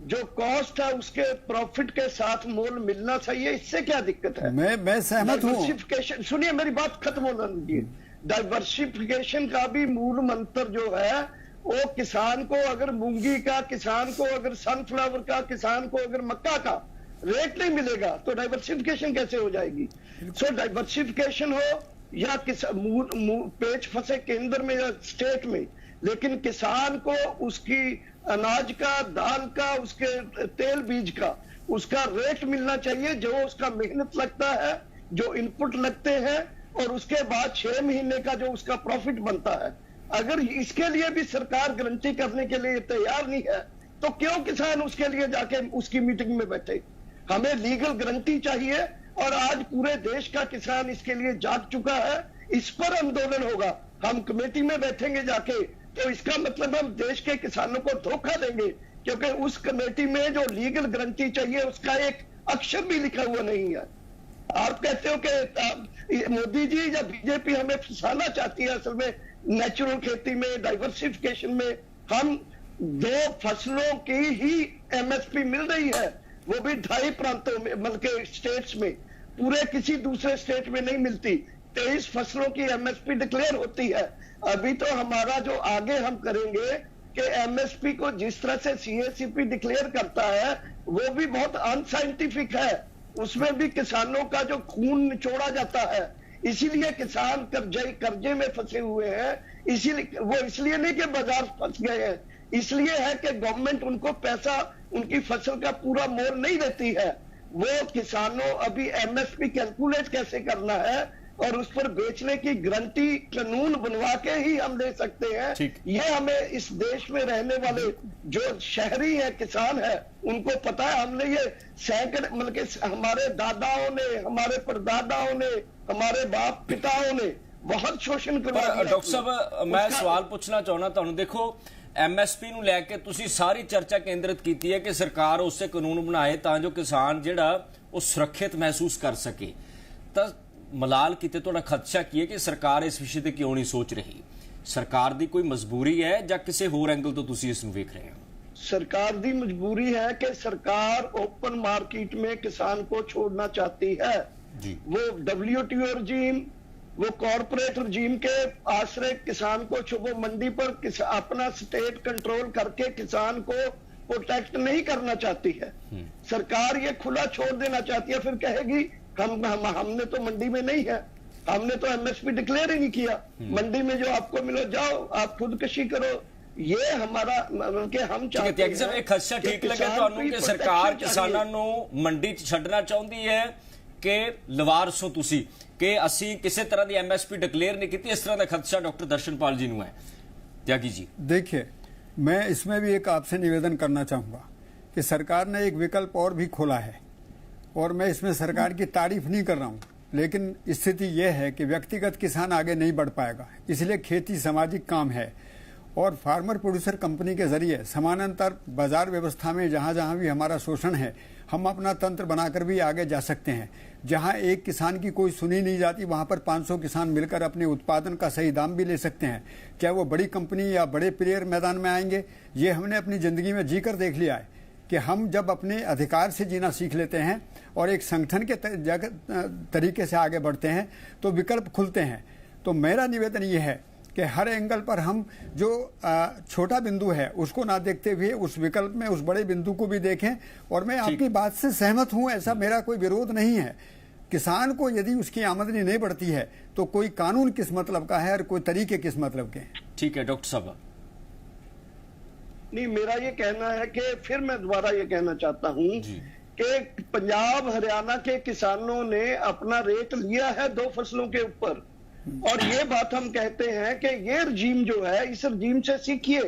Speaker 2: जो कॉस्ट है उसके प्रॉफिट के साथ मोल मिलना चाहिए। इससे क्या दिक्कत है?
Speaker 3: मैं सहमत हूं।
Speaker 2: डाइवर्सिफिकेशन, सुनिए मेरी बात खत्म होना दीजिए। डाइवर्सिफिकेशन का भी मूल मंत्र जो है वो किसान को अगर मूंगी का, किसान को अगर सनफ्लावर का, किसान को अगर मक्का का रेट नहीं मिलेगा तो डाइवर्सिफिकेशन कैसे हो जाएगी? सो डाइवर्सिफिकेशन हो या पेच फंसे केंद्र में या स्टेट में, लेकिन किसान को उसकी अनाज का, दाल का, उसके तेल बीज का, उसका रेट मिलना चाहिए जो उसका मेहनत लगता है, जो इनपुट लगते हैं, और उसके बाद 6 महीने का जो उसका प्रॉफिट बनता है। अगर इसके लिए भी सरकार गारंटी करने के लिए तैयार नहीं है तो क्यों किसान उसके लिए जाके उसकी मीटिंग में बैठे? हमें लीगल गारंटी चाहिए और आज पूरे देश का किसान इसके लिए जाग चुका है। इस पर आंदोलन होगा। हम कमेटी में बैठेंगे जाके तो इसका मतलब हम देश के किसानों को धोखा देंगे, क्योंकि उस कमेटी में जो लीगल गारंटी चाहिए उसका एक अक्षर भी लिखा हुआ नहीं है। आप कहते हो कि मोदी जी या बीजेपी हमें फंसाना चाहती है। असल में नेचुरल खेती में, डाइवर्सिफिकेशन में हम 2 फसलों की ही MSP मिल रही है, वो भी 2.5 प्रांतों में, मतलब के स्टेट्स में, पूरे किसी दूसरे स्टेट में नहीं मिलती। 23 फसलों की एमएसपी डिक्लेयर होती है। अभी तो हमारा जो आगे हम करेंगे कि एमएसपी को जिस तरह से सीएसीपी डिक्लेयर करता है वो भी बहुत अनसाइंटिफिक है। उसमें भी किसानों का जो खून निचोड़ा जाता है, इसीलिए किसान कर्जे में फंसे हुए हैं। इसीलिए वो इसलिए नहीं कि बाजार फंस गए हैं, इसलिए है कि गवर्नमेंट उनको पैसा, उनकी फसल का पूरा मोल नहीं देती है। वो किसानों अभी एमएसपी कैलकुलेट कैसे करना है और उस पर बेचने की गारंटी कानून बनवा के ही हम दे सकते हैं। ये हमें इस देश में रहने वाले जो शहरी है, किसान है, उनको पता है। हमने ये सैकड़े, मतलब कि हमारे दादाओं ने, हमारे परदादाओं ने, हमारे बाप पिताओं ने बहुत शोषण करवाया।
Speaker 1: डॉक्टर साहब मैं सवाल पूछना चाहना ਤੁਹਾਨੂੰ, देखो ਐਮਐਸਪੀ ਨੂੰ ਲੈ ਕੇ ਤੁਸੀਂ ਸਾਰੀ ਚਰਚਾ ਕੇਂਦਰਿਤ ਕੀਤੀ ਹੈ ਕਿ ਸਰਕਾਰ ਉਸੇ ਕਾਨੂੰਨ ਬਣਾਏ ਤਾਂ ਜੋ ਕਿਸਾਨ ਜਿਹੜਾ ਉਹ ਸੁਰੱਖਿਅਤ ਮਹਿਸੂਸ ਕਰ ਸਕੇ। ਤਾਂ ਮਲਾਲ ਕਿਤੇ ਤੁਹਾਡਾ ਖਦਸ਼ਾ ਕੀ ਹੈ ਕਿ ਸਰਕਾਰ ਇਸ ਵਿਸ਼ੇ ਤੇ ਕਿਉਂ ਨਹੀਂ ਸੋਚ ਰਹੀ? ਸਰਕਾਰ ਦੀ ਕੋਈ ਮਜਬੂਰੀ ਹੈ ਜਾਂ ਕਿਸੇ ਹੋਰ ਐਂਗਲ ਤੋਂ ਤੁਸੀਂ ਇਸ ਨੂੰ ਵੇਖ ਰਹੇ ਹੋ?
Speaker 2: सरकार दी मजबूरी है कि सरकार ओपन मार्केट में किसान को छोड़ना चाहती है जी। वो WTO रजीम, वो कॉर्पोरेट रजीम के आश्रय किसान को वो मंडी पर अपना स्टेट कंट्रोल करके किसान को प्रोटेक्ट नहीं करना चाहती है। सरकार ये खुला छोड़ देना चाहती है, फिर कहेगी हमने तो मंडी में नहीं है, हमने तो एमएसपी डिक्लेयर ही नहीं किया, मंडी में जो आपको मिलो जाओ आप खुदकशी करो। ये हमारा कि हम चाहते हैं
Speaker 1: एक खदशा ठीक लगे ਤੁਹਾਨੂੰ ਕਿ ਸਰਕਾਰ ਕਿਸਾਨਾਂ ਨੂੰ ਮੰਡੀ 'ਚ ਛੱਡਣਾ ਚਾਹੁੰਦੀ ਹੈ ਕਿ ਲਵਾਰਸੋ ਤੁਸੀਂ कि ਅਸੀਂ ਕਿਸੇ तरह की एमएसपी डिक्लेयर नहीं की? इस तरह का खदशा डॉक्टर दर्शनपाल जी ਨੂੰ है। त्यागी जी
Speaker 3: देखिए, मैं इसमें भी एक आपसे निवेदन करना चाहूँगा कि सरकार ने एक विकल्प और भी खोला है और मैं इसमें सरकार की तारीफ नहीं कर रहा हूँ, लेकिन स्थिति यह है कि व्यक्तिगत किसान आगे नहीं बढ़ पाएगा। इसलिए खेती सामाजिक काम है और फार्मर प्रोड्यूसर कंपनी के जरिए समानांतर बाजार व्यवस्था में जहाँ जहाँ भी हमारा शोषण है हम अपना तंत्र बनाकर भी आगे जा सकते हैं। जहाँ एक किसान की कोई सुनी नहीं जाती वहाँ पर 500 किसान मिलकर अपने उत्पादन का सही दाम भी ले सकते हैं। क्या वो बड़ी कंपनी या बड़े प्लेयर मैदान में आएंगे? ये हमने अपनी ज़िंदगी में जीकर देख लिया है कि हम जब अपने अधिकार से जीना सीख लेते हैं और एक संगठन के तरीके से आगे बढ़ते हैं तो विकल्प खुलते हैं। तो मेरा निवेदन ये है कि हर एंगल पर हम जो छोटा बिंदु है उसको ना देखते हुए उस विकल्प में उस बड़े बिंदु को भी देखें। और मैं आपकी बात से सहमत हूं, ऐसा मेरा कोई विरोध नहीं है। किसान को यदि उसकी आमदनी नहीं बढ़ती है तो कोई कानून किस मतलब का है और कोई तरीके किस मतलब के?
Speaker 1: ठीक है डॉक्टर साहब।
Speaker 2: नहीं, मेरा ये कहना है कि फिर मैं दोबारा ये कहना चाहता हूं कि पंजाब हरियाणा के किसानों ने अपना रेट लिया है 2 फसलों के ऊपर और ये बात हम कहते हैं कि ये रजीम जो है इस रजीम से सीखिए,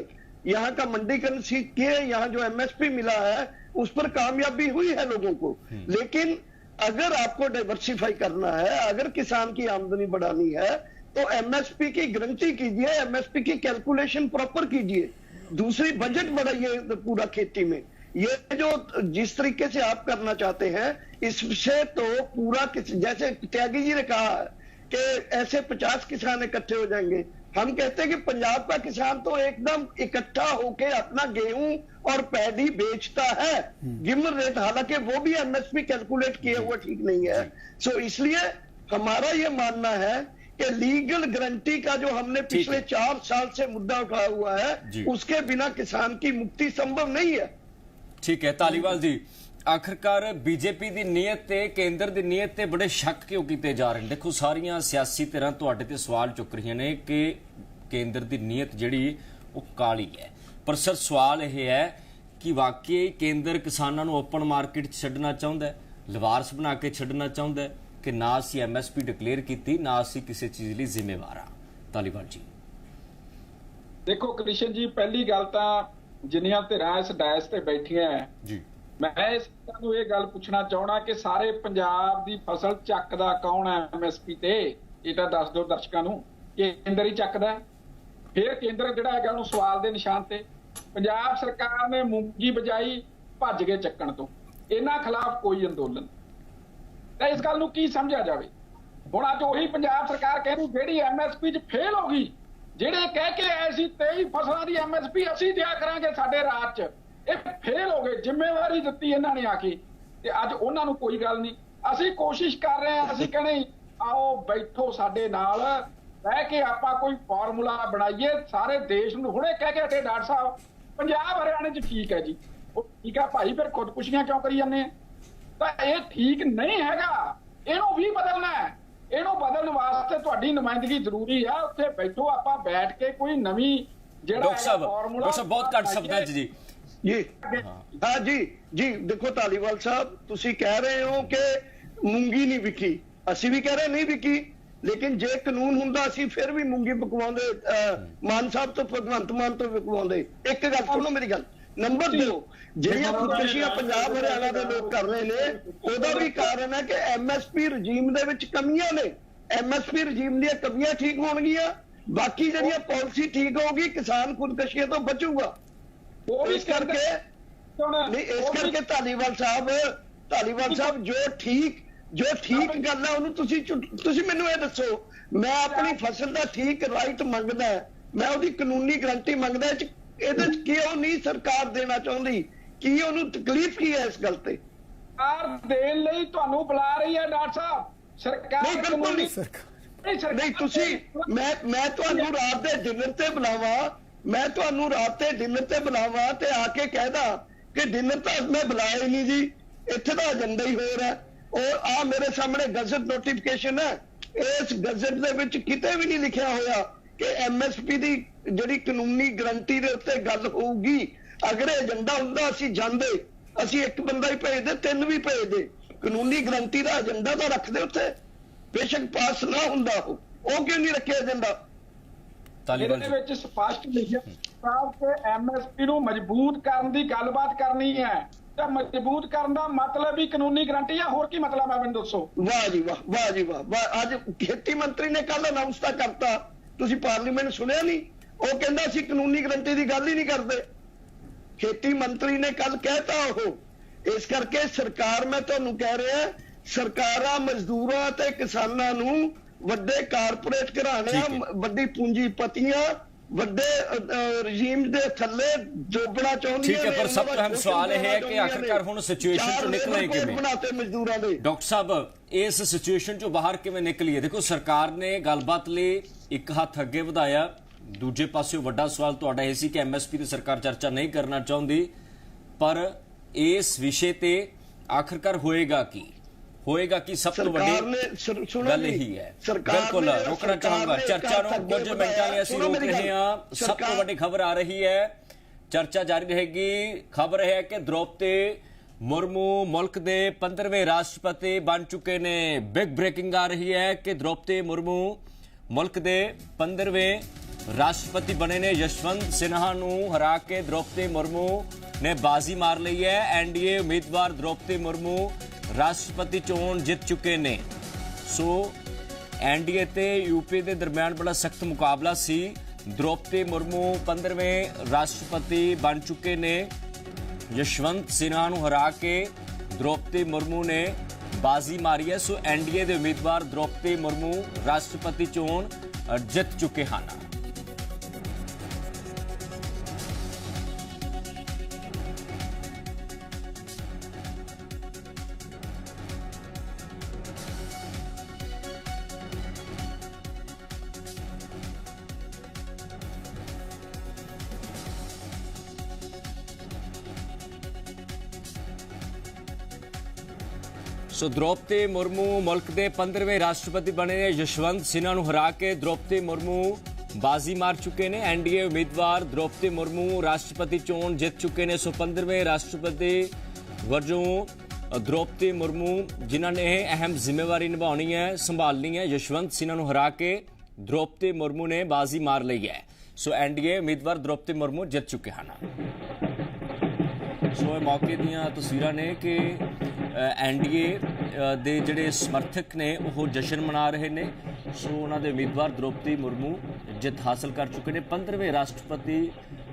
Speaker 2: यहाँ का मंडीकरण सीखिए, यहाँ जो एमएसपी मिला है उस पर कामयाबी हुई है लोगों को। लेकिन अगर आपको डाइवर्सिफाई करना है, अगर किसान की आमदनी बढ़ानी है तो एमएसपी की गारंटी कीजिए, एमएसपी की कैलकुलेशन प्रॉपर कीजिए, दूसरी बजट बढ़ाइए पूरा खेती में। ये जो जिस तरीके से आप करना चाहते हैं इससे तो पूरा, जैसे त्यागी जी ने कहा कि ऐसे 50 किसान इकट्ठे हो जाएंगे, हम कहते हैं कि पंजाब का किसान तो एकदम इकट्ठा होके अपना गेहूं और पैडी बेचता है गिमर रेट, हालांकि वो भी एमएसपी कैलकुलेट किए हुआ ठीक नहीं है। सो इसलिए हमारा ये मानना है कि लीगल गारंटी का जो हमने पिछले 4 साल से मुद्दा उठाया हुआ है उसके बिना किसान की मुक्ति संभव नहीं है।
Speaker 1: ठीक है तालीवाल जी, आखिरकार बीजेपी की नीयत ते केंद्र की नीयत ते बड़े शक क्यों किए जा रहे हैं? देखो सारिया सियासी धिरां तुहाडे ते सवाल चुक रही ने कि केंद्र की नीयत जिहड़ी वो काली है, पर सर सवाल यह है कि वाकई केंद्र किसानों को ओपन मार्केट छड्डना चाहुंदा है, लवारस बना के छड्डना चाहुंदा है कि ना असीं एमएसपी डिक्लेयर की ना असीं किसी चीज़ लई जिम्मेवार हाँ? तालीवाल जी
Speaker 4: देखो कृष्ण जी, पहली गल तां जिन्नियां धिरां इस डायस ते बैठियां जी, मैं इस ਨੂੰ ਇਹ ਗੱਲ ਪੁੱਛਣਾ ਚਾਹਣਾ ਕਿ ਸਾਰੇ ਪੰਜਾਬ ਦੀ ਫਸਲ ਚੱਕਦਾ ਕੌਣ ਹੈ ਐਮਐਸਪੀ ਤੇ? ਇਹ ਤਾਂ ਦੱਸ ਦਿਓ ਦਰਸ਼ਕਾਂ ਨੂੰ। ਕੇਂਦਰ ਹੀ ਚੱਕਦਾ, ਫਿਰ ਕੇਂਦਰ ਜਿਹੜਾ ਹੈਗਾ ਉਹਨੂੰ ਸਵਾਲ ਦੇ ਨਿਸ਼ਾਨ ਤੇ। ਪੰਜਾਬ ਸਰਕਾਰ ਨੇ ਮੂੰਗੀ ਬਜਾਈ, ਭੱਜ ਗਏ ਚੱਕਣ ਤੋਂ। ਇਹਨਾਂ ਖਿਲਾਫ ਕੋਈ ਅੰਦੋਲਨ, ਤਾਂ ਇਸ ਗੱਲ ਨੂੰ ਕੀ ਸਮਝਿਆ ਜਾਵੇ? ਹੁਣ ਅੱਜ ਉਹੀ ਪੰਜਾਬ ਸਰਕਾਰ ਕਹਿੰਦੀ ਜਿਹੜੀ ਐਮਐਸਪੀ 'ਚ ਫੇਲ ਹੋ ਗਈ, ਜਿਹੜੇ ਕਹਿ ਕੇ ਆਏ ਸੀ 23 ਫਸਲਾਂ ਦੀ ਐਮਐਸਪੀ ਅਸੀਂ ਦਿਆ ਕਰਾਂਗੇ ਸਾਡੇ ਰਾਜ 'ਚ, ਇਹ ਫੇਲ ਹੋ ਗਏ। ਜ਼ਿੰਮੇਵਾਰੀ ਦਿੱਤੀ ਇਹਨਾਂ ਨੇ ਆ ਕੇ ਤੇ ਅੱਜ ਉਹਨਾਂ ਨੂੰ ਕੋਈ ਗੱਲ ਨਹੀਂ। ਅਸੀਂ ਕੋਸ਼ਿਸ਼ ਕਰ ਰਹੇ ਹਾਂ, ਅਸੀਂ ਕਹਿੰਦੇ ਆਓ ਬੈਠੋ ਸਾਡੇ ਨਾਲ ਬਹਿ ਕੇ ਆਪਾਂ ਕੋਈ ਫਾਰਮੂਲਾ ਬਣਾਈਏ ਸਾਰੇ ਦੇਸ਼ ਨੂੰ। ਹੁਣੇ ਕਹਿ ਕੇ ਹਟੇ ਡਾਕਟਰ ਸਾਹਿਬ ਪੰਜਾਬ ਹਰਿਆਣੇ 'ਚ ਠੀਕ ਹੈ ਜੀ, ਉਹ ਠੀਕ ਹੈ ਭਾਈ, ਫਿਰ ਖੁਦਕੁਸ਼ੀਆਂ ਕਿਉਂ ਕਰੀ ਜਾਂਦੇ ਆ? ਤਾਂ ਇਹ ਠੀਕ ਨਹੀਂ ਹੈਗਾ, ਇਹਨੂੰ ਵੀ ਬਦਲਣਾ ਹੈ। ਇਹਨੂੰ ਬਦਲਣ ਵਾਸਤੇ ਤੁਹਾਡੀ ਨੁਮਾਇੰਦਗੀ ਜ਼ਰੂਰੀ ਹੈ। ਉੱਥੇ ਬੈਠੋ, ਆਪਾਂ ਬੈਠ ਕੇ ਕੋਈ ਨਵੀਂ ਜਿਹੜਾ
Speaker 1: ਡਾਕਟਰ ਸਾਹਿਬ ਬਹੁਤ ਘੱਟ ਸ਼ਬਦਾਂ 'ਚ ਜੀ
Speaker 2: ਹਾਂ ਜੀ ਦੇਖੋ ਧਾਲੀਵਾਲ ਸਾਹਿਬ, ਤੁਸੀਂ ਕਹਿ ਰਹੇ ਹੋ ਕਿ ਮੂੰਗੀ ਨਹੀਂ ਵਿਕੀ, ਅਸੀਂ ਵੀ ਕਹਿ ਰਹੇ ਨਹੀਂ ਵਿਕੀ, ਲੇਕਿਨ ਜੇ ਕਾਨੂੰਨ ਹੁੰਦਾ ਅਸੀਂ ਫਿਰ ਵੀ ਮੂੰਗੀ ਵਿਕਵਾਉਂਦੇ, ਮਾਨ ਸਾਹਿਬ ਤੋਂ ਭਗਵੰਤ ਮਾਨ ਤੋਂ ਵਿਕਵਾਉਂਦੇ। ਇੱਕ ਗੱਲ ਸੁਣੋ ਮੇਰੀ ਗੱਲ, ਨੰਬਰ 2 ਜਿਹੜੀਆਂ ਖੁਦਕੁਸ਼ੀਆਂ ਪੰਜਾਬ ਹਰਿਆਣਾ ਦੇ ਲੋਕ ਕਰ ਰਹੇ ਨੇ ਉਹਦਾ ਵੀ ਕਾਰਨ ਹੈ ਕਿ ਐਮਐਸਪੀ ਰਜੀਮ ਦੇ ਵਿੱਚ ਕਮੀਆਂ ਨੇ। ਐਮਐਸਪੀ ਰਜੀਮ ਦੀਆਂ ਕਮੀਆਂ ਠੀਕ ਹੋਣਗੀਆਂ, ਬਾਕੀ ਜਿਹੜੀਆਂ ਪਾਲਿਸੀ ਠੀਕ ਹੋਊਗੀ, ਕਿਸਾਨ ਖੁਦਕੁਸ਼ੀਆਂ ਤੋਂ ਬਚੂਗਾ। ਇਸ ਕਰਕੇ ਧਾਲੀਵਾਲ ਸਾਹਿਬ ਜੋ ਠੀਕ ਗੱਲ ਹੈ ਉਹਨੂੰ ਤੁਸੀਂ ਮੈਨੂੰ ਇਹ ਦੱਸੋ, ਮੈਂ ਆਪਣੀ ਫਸਲ ਦਾ ਠੀਕ ਰਾਈਟ ਮੰਗਦਾ, ਮੈਂ ਉਹਦੀ ਕਾਨੂੰਨੀ ਗਰੰਟੀ ਮੰਗਦਾ, ਇਹਦੇ ਚ ਕਿਉਂ ਨਹੀਂ ਸਰਕਾਰ ਦੇਣਾ ਚਾਹੁੰਦੀ? ਕੀ ਉਹਨੂੰ ਤਕਲੀਫ ਕੀ ਹੈ ਇਸ ਗੱਲ ਤੇ?
Speaker 4: ਸਰਕਾਰ ਦੇਣ ਲਈ ਤੁਹਾਨੂੰ ਬੁਲਾ ਰਹੀ ਹੈ ਡਾਕਟਰ ਸਾਹਿਬ। ਸਰਕਾਰ
Speaker 2: ਨਹੀਂ, ਬਿਲਕੁਲ ਨਹੀਂ ਨਹੀਂ ਤੁਸੀਂ ਮੈਂ ਤੁਹਾਨੂੰ ਰਾਤ ਦੇ ਡਿਨਰ ਤੇ ਬੁਲਾਵਾਂ, ਤੇ ਆ ਕੇ ਕਹਿਦਾ ਕਿ ਡਿਨਰ ਤਾਂ ਮੈਂ ਬੁਲਾਇਆ ਹੀ ਨਹੀਂ ਜੀ, ਇੱਥੇ ਦਾ ਏਜੰਡਾ ਹੀ ਹੋਰ ਹੈ। ਔਰ ਆ ਮੇਰੇ ਸਾਹਮਣੇ ਗਜ਼ਟ ਨੋਟੀਫਿਕੇਸ਼ਨ ਹੈ, ਇਸ ਗਜ਼ਟ ਦੇ ਵਿੱਚ ਕਿਤੇ ਵੀ ਨਹੀਂ ਲਿਖਿਆ ਹੋਇਆ ਕਿ ਐਮਐਸਪੀ ਦੀ ਜਿਹੜੀ ਕਾਨੂੰਨੀ ਗਰੰਟੀ ਦੇ ਉੱਤੇ ਗੱਲ ਹੋਊਗੀ। ਅਗਰ ਏਜੰਡਾ ਹੁੰਦਾ ਅਸੀਂ ਜਾਂਦੇ, ਅਸੀਂ ਇੱਕ ਬੰਦਾ ਹੀ ਭੇਜਦੇ, 3 ਵੀ ਭੇਜਦੇ। ਕਾਨੂੰਨੀ ਗਰੰਟੀ ਦਾ ਏਜੰਡਾ ਤਾਂ ਰੱਖਦੇ ਉੱਥੇ, ਬੇਸ਼ੱਕ ਪਾਸ ਨਾ ਹੁੰਦਾ ਉਹ ਕਿਉਂ ਨਹੀਂ ਰੱਖਿਆ ਏਜੰਡਾ?
Speaker 4: ਇਹਦੇ ਵਿੱਚ ਸਪਸ਼ਟ ਲਿਖਿਆ ਸਾਹਿਬ ਕਿ ਐਮਐਸਪੀ ਨੂੰ ਮਜ਼ਬੂਤ ਕਰਨ ਦੀ ਗੱਲਬਾਤ ਕਰਨੀ ਹੈ, ਤਾਂ ਮਜ਼ਬੂਤ ਕਰਨ ਦਾ ਮਤਲਬ ਹੀ ਕਾਨੂੰਨੀ ਗਰੰਟੀ ਹੈ, ਹੋਰ ਕੀ ਮਤਲਬ ਹੈ ਮੈਨੂੰ ਦੱਸੋ?
Speaker 2: ਵਾਹ ਜੀ ਵਾਹ। ਅੱਜ ਖੇਤੀ ਮੰਤਰੀ ਨੇ ਕੱਲ ਅਨਾਉਂਸ ਤਾਂ ਕਰਤਾ, ਤੁਸੀਂ ਪਾਰਲੀਮੈਂਟ ਸੁਣਿਆ ਨਹੀਂ? ਉਹ ਕਹਿੰਦਾ ਅਸੀਂ ਕਾਨੂੰਨੀ ਗਰੰਟੀ ਦੀ ਗੱਲ ਹੀ ਨਹੀਂ ਕਰਦੇ। ਖੇਤੀ ਮੰਤਰੀ ਨੇ ਕੱਲ ਕਹਿਤਾ ਉਹ। ਇਸ ਕਰਕੇ ਸਰਕਾਰ, ਮੈਂ ਤੁਹਾਨੂੰ ਕਹਿ ਰਿਹਾ, ਸਰਕਾਰਾਂ ਮਜ਼ਦੂਰਾਂ ਤੇ ਕਿਸਾਨਾਂ ਨੂੰ ਵੱਡੇ ਕਾਰਪੋਰੇਟ ਘਰਾਣਿਆਂ, ਵੱਡੀ ਪੂੰਜੀਪਤੀਆਂ, ਵੱਡੇ ਰਜੀਮ ਦੇ ਥੱਲੇ ਜੋੜਨਾ ਚਾਹੁੰਦੀਆਂ ਨੇ।
Speaker 1: ਠੀਕ ਹੈ, ਪਰ ਸਭ ਤੋਂ ਅਹਿਮ ਸਵਾਲ ਇਹ ਹੈ ਕਿ ਆਖਿਰਕਾਰ ਹੁਣ ਸਿਚੁਏਸ਼ਨ ਤੋਂ ਨਿਕਲੇ ਕਿਵੇਂ?
Speaker 2: ਮਜ਼ਦੂਰਾਂ ਦੇ
Speaker 1: ਡਾਕਟਰ ਸਾਹਿਬ ਇਸ ਸਿਚੁਏਸ਼ਨ ਚੋਂ ਬਾਹਰ ਕਿਵੇਂ ਨਿਕਲੀਏ? ਦੇਖੋ ਸਰਕਾਰ ਨੇ ਗੱਲਬਾਤ ਲਈ ਇੱਕ ਹੱਥ ਅੱਗੇ ਵਧਾਇਆ, ਦੂਜੇ ਪਾਸਿਓਂ ਵੱਡਾ ਸਵਾਲ ਤੁਹਾਡਾ ਇਹ ਸੀ ਕਿ ਐਮਐਸਪੀ ਤੇ ਸਰਕਾਰ ਚਰਚਾ ਨਹੀਂ ਕਰਨਾ ਚਾਹੁੰਦੀ, ਪਰ ਇਸ ਵਿਸ਼ੇ ਤੇ ਆਖਿਰਕਾਰ ਹੋਏਗਾ ਕੀ ਸਭ ਤੋਂ ਵੱਡੀ ਗੱਲ ਇਹੀ ਹੈ। ਬਿਲਕੁਲ ਰੋਕਣਾ ਚਾਹੂੰਗਾ ਚਰਚਾ ਨੂੰ, ਕੁਝ ਮਿੰਟਾਂ ਲਈ ਅਸੀਂ ਰੋਕ ਰਹੇ ਹਾਂ। ਸਭ ਤੋਂ ਵੱਡੀ ਖਬਰ ਆ ਰਹੀ ਹੈ, ਚਰਚਾ ਜਾਰੀ ਰਹੇਗੀ। ਖਬਰ ਹੈ ਕਿ ਦ੍ਰੌਪਦੀ ਮੁਰਮੂ ਮੁਲਕ ਦੇ 15ਵੇਂ ਰਾਸ਼ਟਰਪਤੀ ਬਣ ਚੁੱਕੇ ਨੇ। ਬਿਗ ਬ੍ਰੇਕਿੰਗ ਆ ਰਹੀ ਹੈ ਕਿ ਦ੍ਰੌਪਦੀ ਮੁਰਮੂ ਮੁਲਕ ਦੇ 15ਵੇਂ ਰਾਸ਼ਟਰਪਤੀ ਬਣੇ ਨੇ। ਯਸ਼ਵੰਤ ਸਿਨਹਾ ਨੂੰ ਹਰਾ ਕੇ ਦ੍ਰੌਪਦੀ ਮੁਰਮੂ ਨੇ ਬਾਜ਼ੀ ਮਾਰ ਲਈ ਹੈ। ਐਨਡੀਏ ਉਮੀਦਵਾਰ ਦ੍ਰੌਪਦੀ ਮੁਰਮੂ ਰਾਸ਼ਟਰਪਤੀ ਚੋਣ ਜਿੱਤ ਚੁੱਕੇ ਨੇ। ਸੋ ਐਨਡੀਏ ਤੇ ਯੂਪੀ ਦੇ ਦਰਮਿਆਨ ਬੜਾ ਸਖਤ ਮੁਕਾਬਲਾ ਸੀ। ਦ੍ਰੌਪਦੀ ਮੁਰਮੂ 15ਵੇਂ ਰਾਸ਼ਟਰਪਤੀ ਬਣ ਚੁੱਕੇ ਨੇ। ਯਸ਼ਵੰਤ ਸਿਨਹਾ ਨੂੰ ਹਰਾ ਕੇ ਦ੍ਰੌਪਦੀ ਮੁਰਮੂ ਨੇ ਬਾਜ਼ੀ ਮਾਰੀ ਹੈ। ਸੋ ਐਨਡੀਏ ਦੇ ਉਮੀਦਵਾਰ ਦ੍ਰੌਪਦੀ ਮੁਰਮੂ ਰਾਸ਼ਟਰਪਤੀ ਚੋਣ ਜਿੱਤ ਚੁੱਕੇ ਹਨ। ਸੋ ਦ੍ਰੌਪਦੀ ਮੁਰਮੂ ਮੁਲਕ ਦੇ 15ਵੇਂ ਰਾਸ਼ਟਰਪਤੀ ਬਣੇ ਨੇ। ਯਸ਼ਵੰਤ ਸਿਨਹਾ ਨੂੰ ਹਰਾ ਕੇ ਦ੍ਰੌਪਦੀ ਮੁਰਮੂ ਬਾਜ਼ੀ ਮਾਰ ਚੁੱਕੇ ਨੇ। ਐਨਡੀਏ ਉਮੀਦਵਾਰ ਦ੍ਰੌਪਦੀ ਮੁਰਮੂ ਰਾਸ਼ਟਰਪਤੀ ਚੋਣ ਜਿੱਤ ਚੁੱਕੇ ਨੇ। ਸੋ 15ਵੇਂ ਰਾਸ਼ਟਰਪਤੀ ਵਜੋਂ ਦ੍ਰੌਪਦੀ ਮੁਰਮੂ ਜਿਨ੍ਹਾਂ ਨੇ ਇਹ ਅਹਿਮ ਜ਼ਿੰਮੇਵਾਰੀ ਨਿਭਾਉਣੀ ਹੈ, ਸੰਭਾਲਣੀ ਹੈ, ਯਸ਼ਵੰਤ ਸਿਨਹਾ ਨੂੰ ਹਰਾ ਕੇ ਦ੍ਰੌਪਦੀ ਮੁਰਮੂ ਨੇ ਬਾਜ਼ੀ ਮਾਰ ਲਈ ਹੈ। ਸੋ ਐਨਡੀਏ ਉਮੀਦਵਾਰ ਦ੍ਰੌਪਦੀ ਮੁਰਮੂ ਜਿੱਤ ਚੁੱਕੇ ਹਨ। ਸੋ ਇਹ ਮੌਕੇ ਦੀਆਂ ਤਸਵੀਰਾਂ ਨੇ ਕਿ ਐਨਡੀਏ ਦੇ ਜਿਹੜੇ ਸਮਰਥਕ ਨੇ ਉਹ ਜਸ਼ਨ ਮਨਾ ਰਹੇ ਨੇ। ਸੋ ਉਹਨਾਂ ਦੇ ਉਮੀਦਵਾਰ ਦ੍ਰੌਪਦੀ ਮੁਰਮੂ ਜਿੱਤ ਹਾਸਲ ਕਰ ਚੁੱਕੇ ਨੇ। 15ਵੇਂ ਰਾਸ਼ਟਰਪਤੀ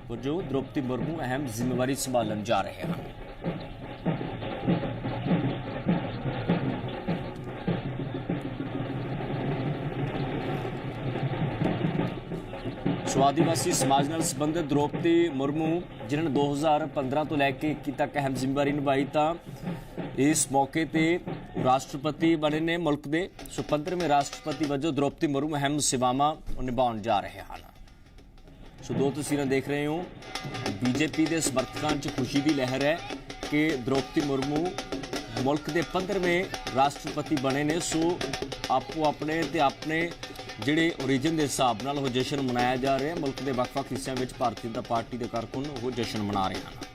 Speaker 1: ਵਜੋਂ ਦ੍ਰੌਪਦੀ ਮੁਰਮੂ ਅਹਿਮ ਜ਼ਿੰਮੇਵਾਰੀ ਸੰਭਾਲਣ ਜਾ ਰਹੇ ਹਨ। ਸੋ ਆਦੀਵਾਸੀ ਸਮਾਜ ਨਾਲ ਸੰਬੰਧਿਤ ਦ੍ਰੌਪਦੀ ਮੁਰਮੂ ਜਿਨ੍ਹਾਂ ਨੇ 2015 ਤੋਂ ਲੈ ਕੇ 21 ਤੱਕ ਅਹਿਮ ਜ਼ਿੰਮੇਵਾਰੀ ਨਿਭਾਈ, ਤਾਂ इस मौके ते राष्ट्रपति बने ने मुल्क दे। सो 15वें राष्ट्रपति वजों द्रौपदी मुर्मू अहम सेवावां निभाउण जा रहे हैं। सो दो तस्वीरें देख रहे हो, बीजेपी के समर्थकों च खुशी की लहर है कि द्रौपदी मुर्मू मुल्क के 15वें राष्ट्रपति बने ने। सो आपो अपने ते अपने ਜਿਹੜੇ ओरिजिन के हिसाब नाल वो जश्न मनाया जा रहा है। मुल्क के ਵੱਖ-ਵੱਖ हिस्सों में भारतीय जनता पार्टी के कारकुन वो जश्न मना रहे हैं।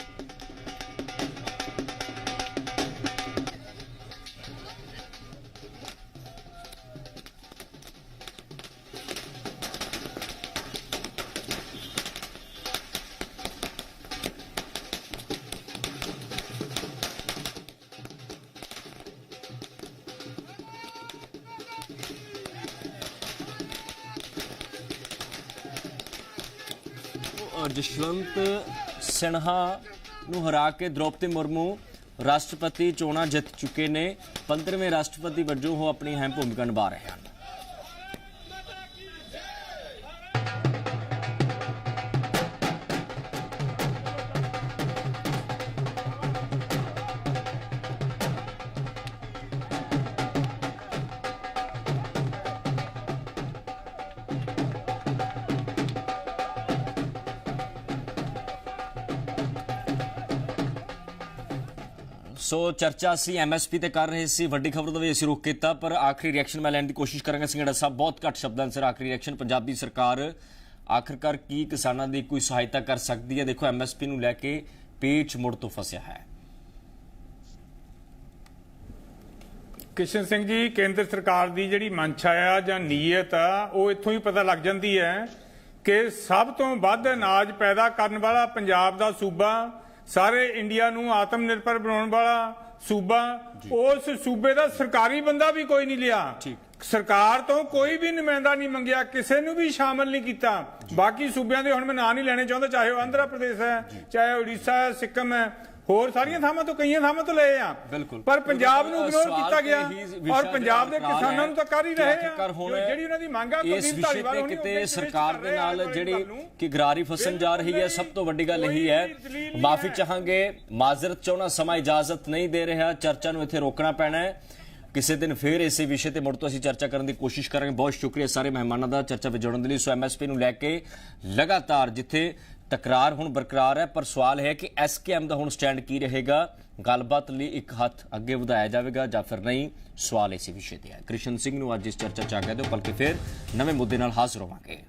Speaker 1: जशवंत सिन्हा ਨੂੰ ਹਰਾ ਕੇ द्रौपदी मुर्मू राष्ट्रपति ਚੋਣਾਂ ਜਿੱਤ ਚੁੱਕੇ ਨੇ। 15वें राष्ट्रपति ਵਜੋਂ ਉਹ ਆਪਣੀ ਅਹਿਮ ਭੂਮਿਕਾ ਨਿਭਾ ਰਹੇ ਹਨ। सो चर्चा असी MSP ते कर रहे सी। वड्डी खबर तो भी असी रुख किया, पर आखिरी रिएक्शन मैं लैन की कोशिश करांगा। सिंघड़ा साहब बहुत घट शब्दों से आखिरी रिएक्शन, पंजाबी सरकार आखिरकार की किसानों की कोई सहायता कर सकती है? देखो MSP नूं लैके पेच मुड़ तो फसिया है।
Speaker 5: किशन सिंह जी, केंद्र सरकार की जिहड़ी मंशा आ जां नीयत आ, वो इत्थों ही पता लग जाती है कि सब तो वध अनाज पैदा करने वाला पंजाब का सूबा, सारे इंडिया नूं आत्म निर्भर बनाने वाला सूबा, उस सूबे का सरकारी बंदा भी कोई नहीं लिया। सरकार तो कोई भी नुमाइंदा नहीं मंगया, किसी नूं भी शामिल नहीं किया। बाकी सूबे के हुण मैं नाम नहीं लेने चाहता, चाहे वह आंध्र प्रदेश है, चाहे उड़ीसा है, सिक्किम है, होर सारियां थावां तो कई थावां तो लए आ, पर पंजाब नूं इग्नोर किया गया और पंजाब दे किसानां नूं तां कर ही रहे आ। ਜਿਹੜੀ ਉਹਨਾਂ ਦੀ ਮੰਗ ਆ
Speaker 1: इस विषय पे किते सरकार दे नाल जिहड़ी कि गरारी फसन जा रही है। सब तो वड्डी गल यही है, माफी चाहांगे, माजरत चाहना, समा इजाजत नहीं दे रहा, चर्चा नूं इत्थे रोकना पैना है। किसी दिन फिर इस विषय पर मुड़ तो असीं चर्चा करने की कोशिश करेंगे। बहुत शुक्रिया सारे मेहमानों का चर्चा में जुड़न के लिए। सो MSP नूं लैके लगातार जिथे तकरार हुण बरकरार है, पर सवाल है कि SKM का हुण स्टैंड की रहेगा? गलबात लिए एक हाथ अगे वधाया जाएगा या फिर नहीं? सवाल इसी विषय पर है। कृष्ण सिंह नूं अज इस चर्चा च आ गए, तो बल्कि फिर नवे मुद्दे नाल हाजिर होवांगे।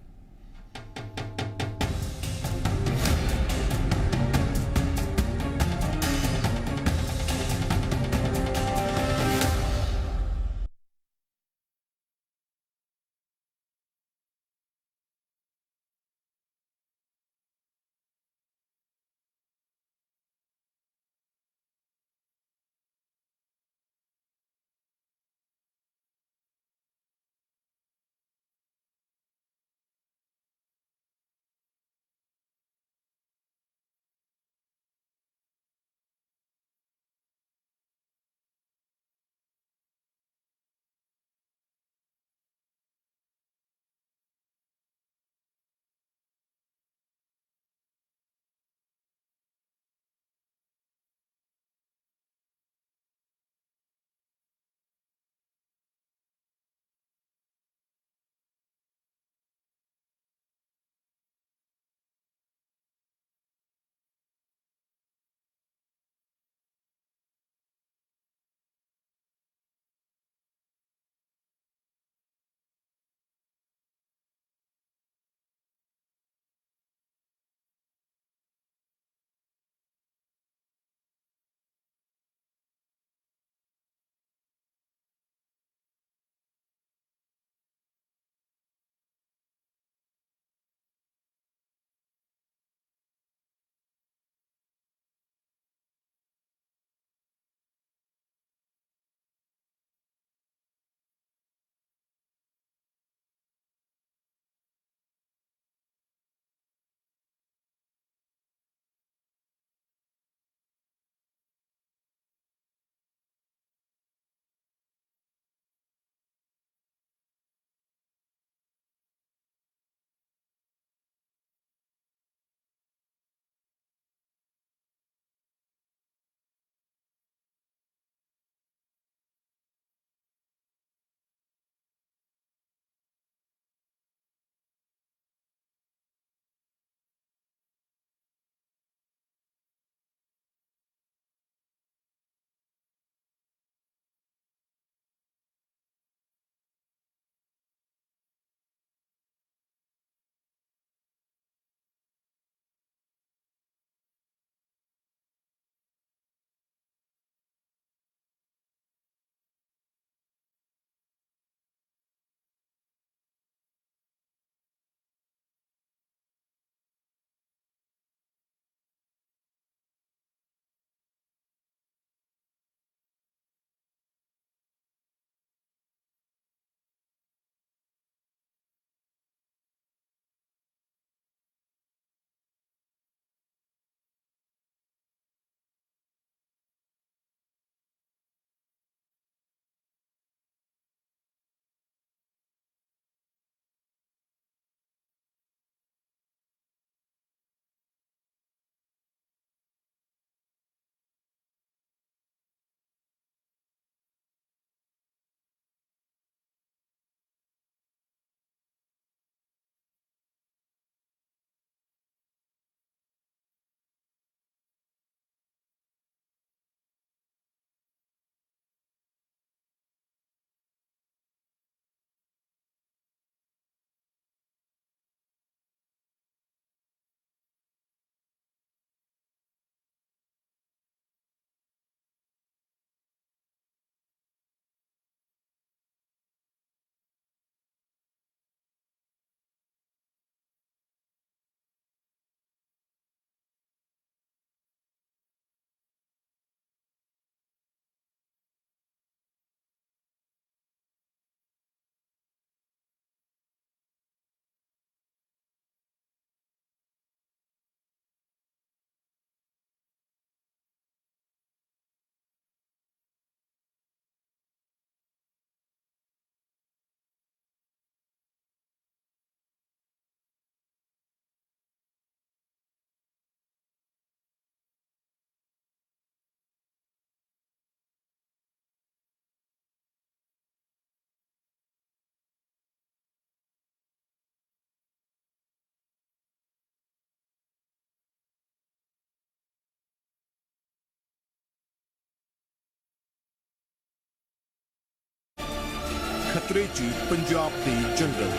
Speaker 8: ਖਤਰੇ 'ਚ ਪੰਜਾਬ ਦੇ ਜੰਗਲ,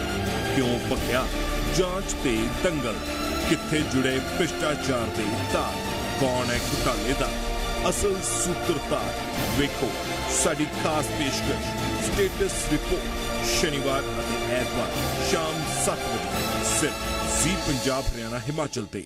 Speaker 8: ਕਿਉਂ ਭਖਿਆ ਜਾਂਚ ਤੇ ਦੰਗਲ, ਕਿੱਥੇ ਜੁੜੇ ਭ੍ਰਿਸ਼ਟਾਚਾਰ ਦੇ ਤਾਰ, ਕੌਣ ਹੈ ਘੁਟਾਲੇ ਦਾ ਅਸਲ ਸੂਤਰਧਾਰ। ਵੇਖੋ ਸਾਡੀ ਖਾਸ ਪੇਸ਼ਕਸ਼ ਸਟੇਟਸ ਰਿਪੋਰਟ ਸ਼ਨੀਵਾਰ ਅਤੇ ਐਤਵਾਰ ਸ਼ਾਮ 7 ਵਜੇ ਸਿਰਫ ਜ਼ੀ ਪੰਜਾਬ ਹਰਿਆਣਾ ਹਿਮਾਚਲ ਤੇ।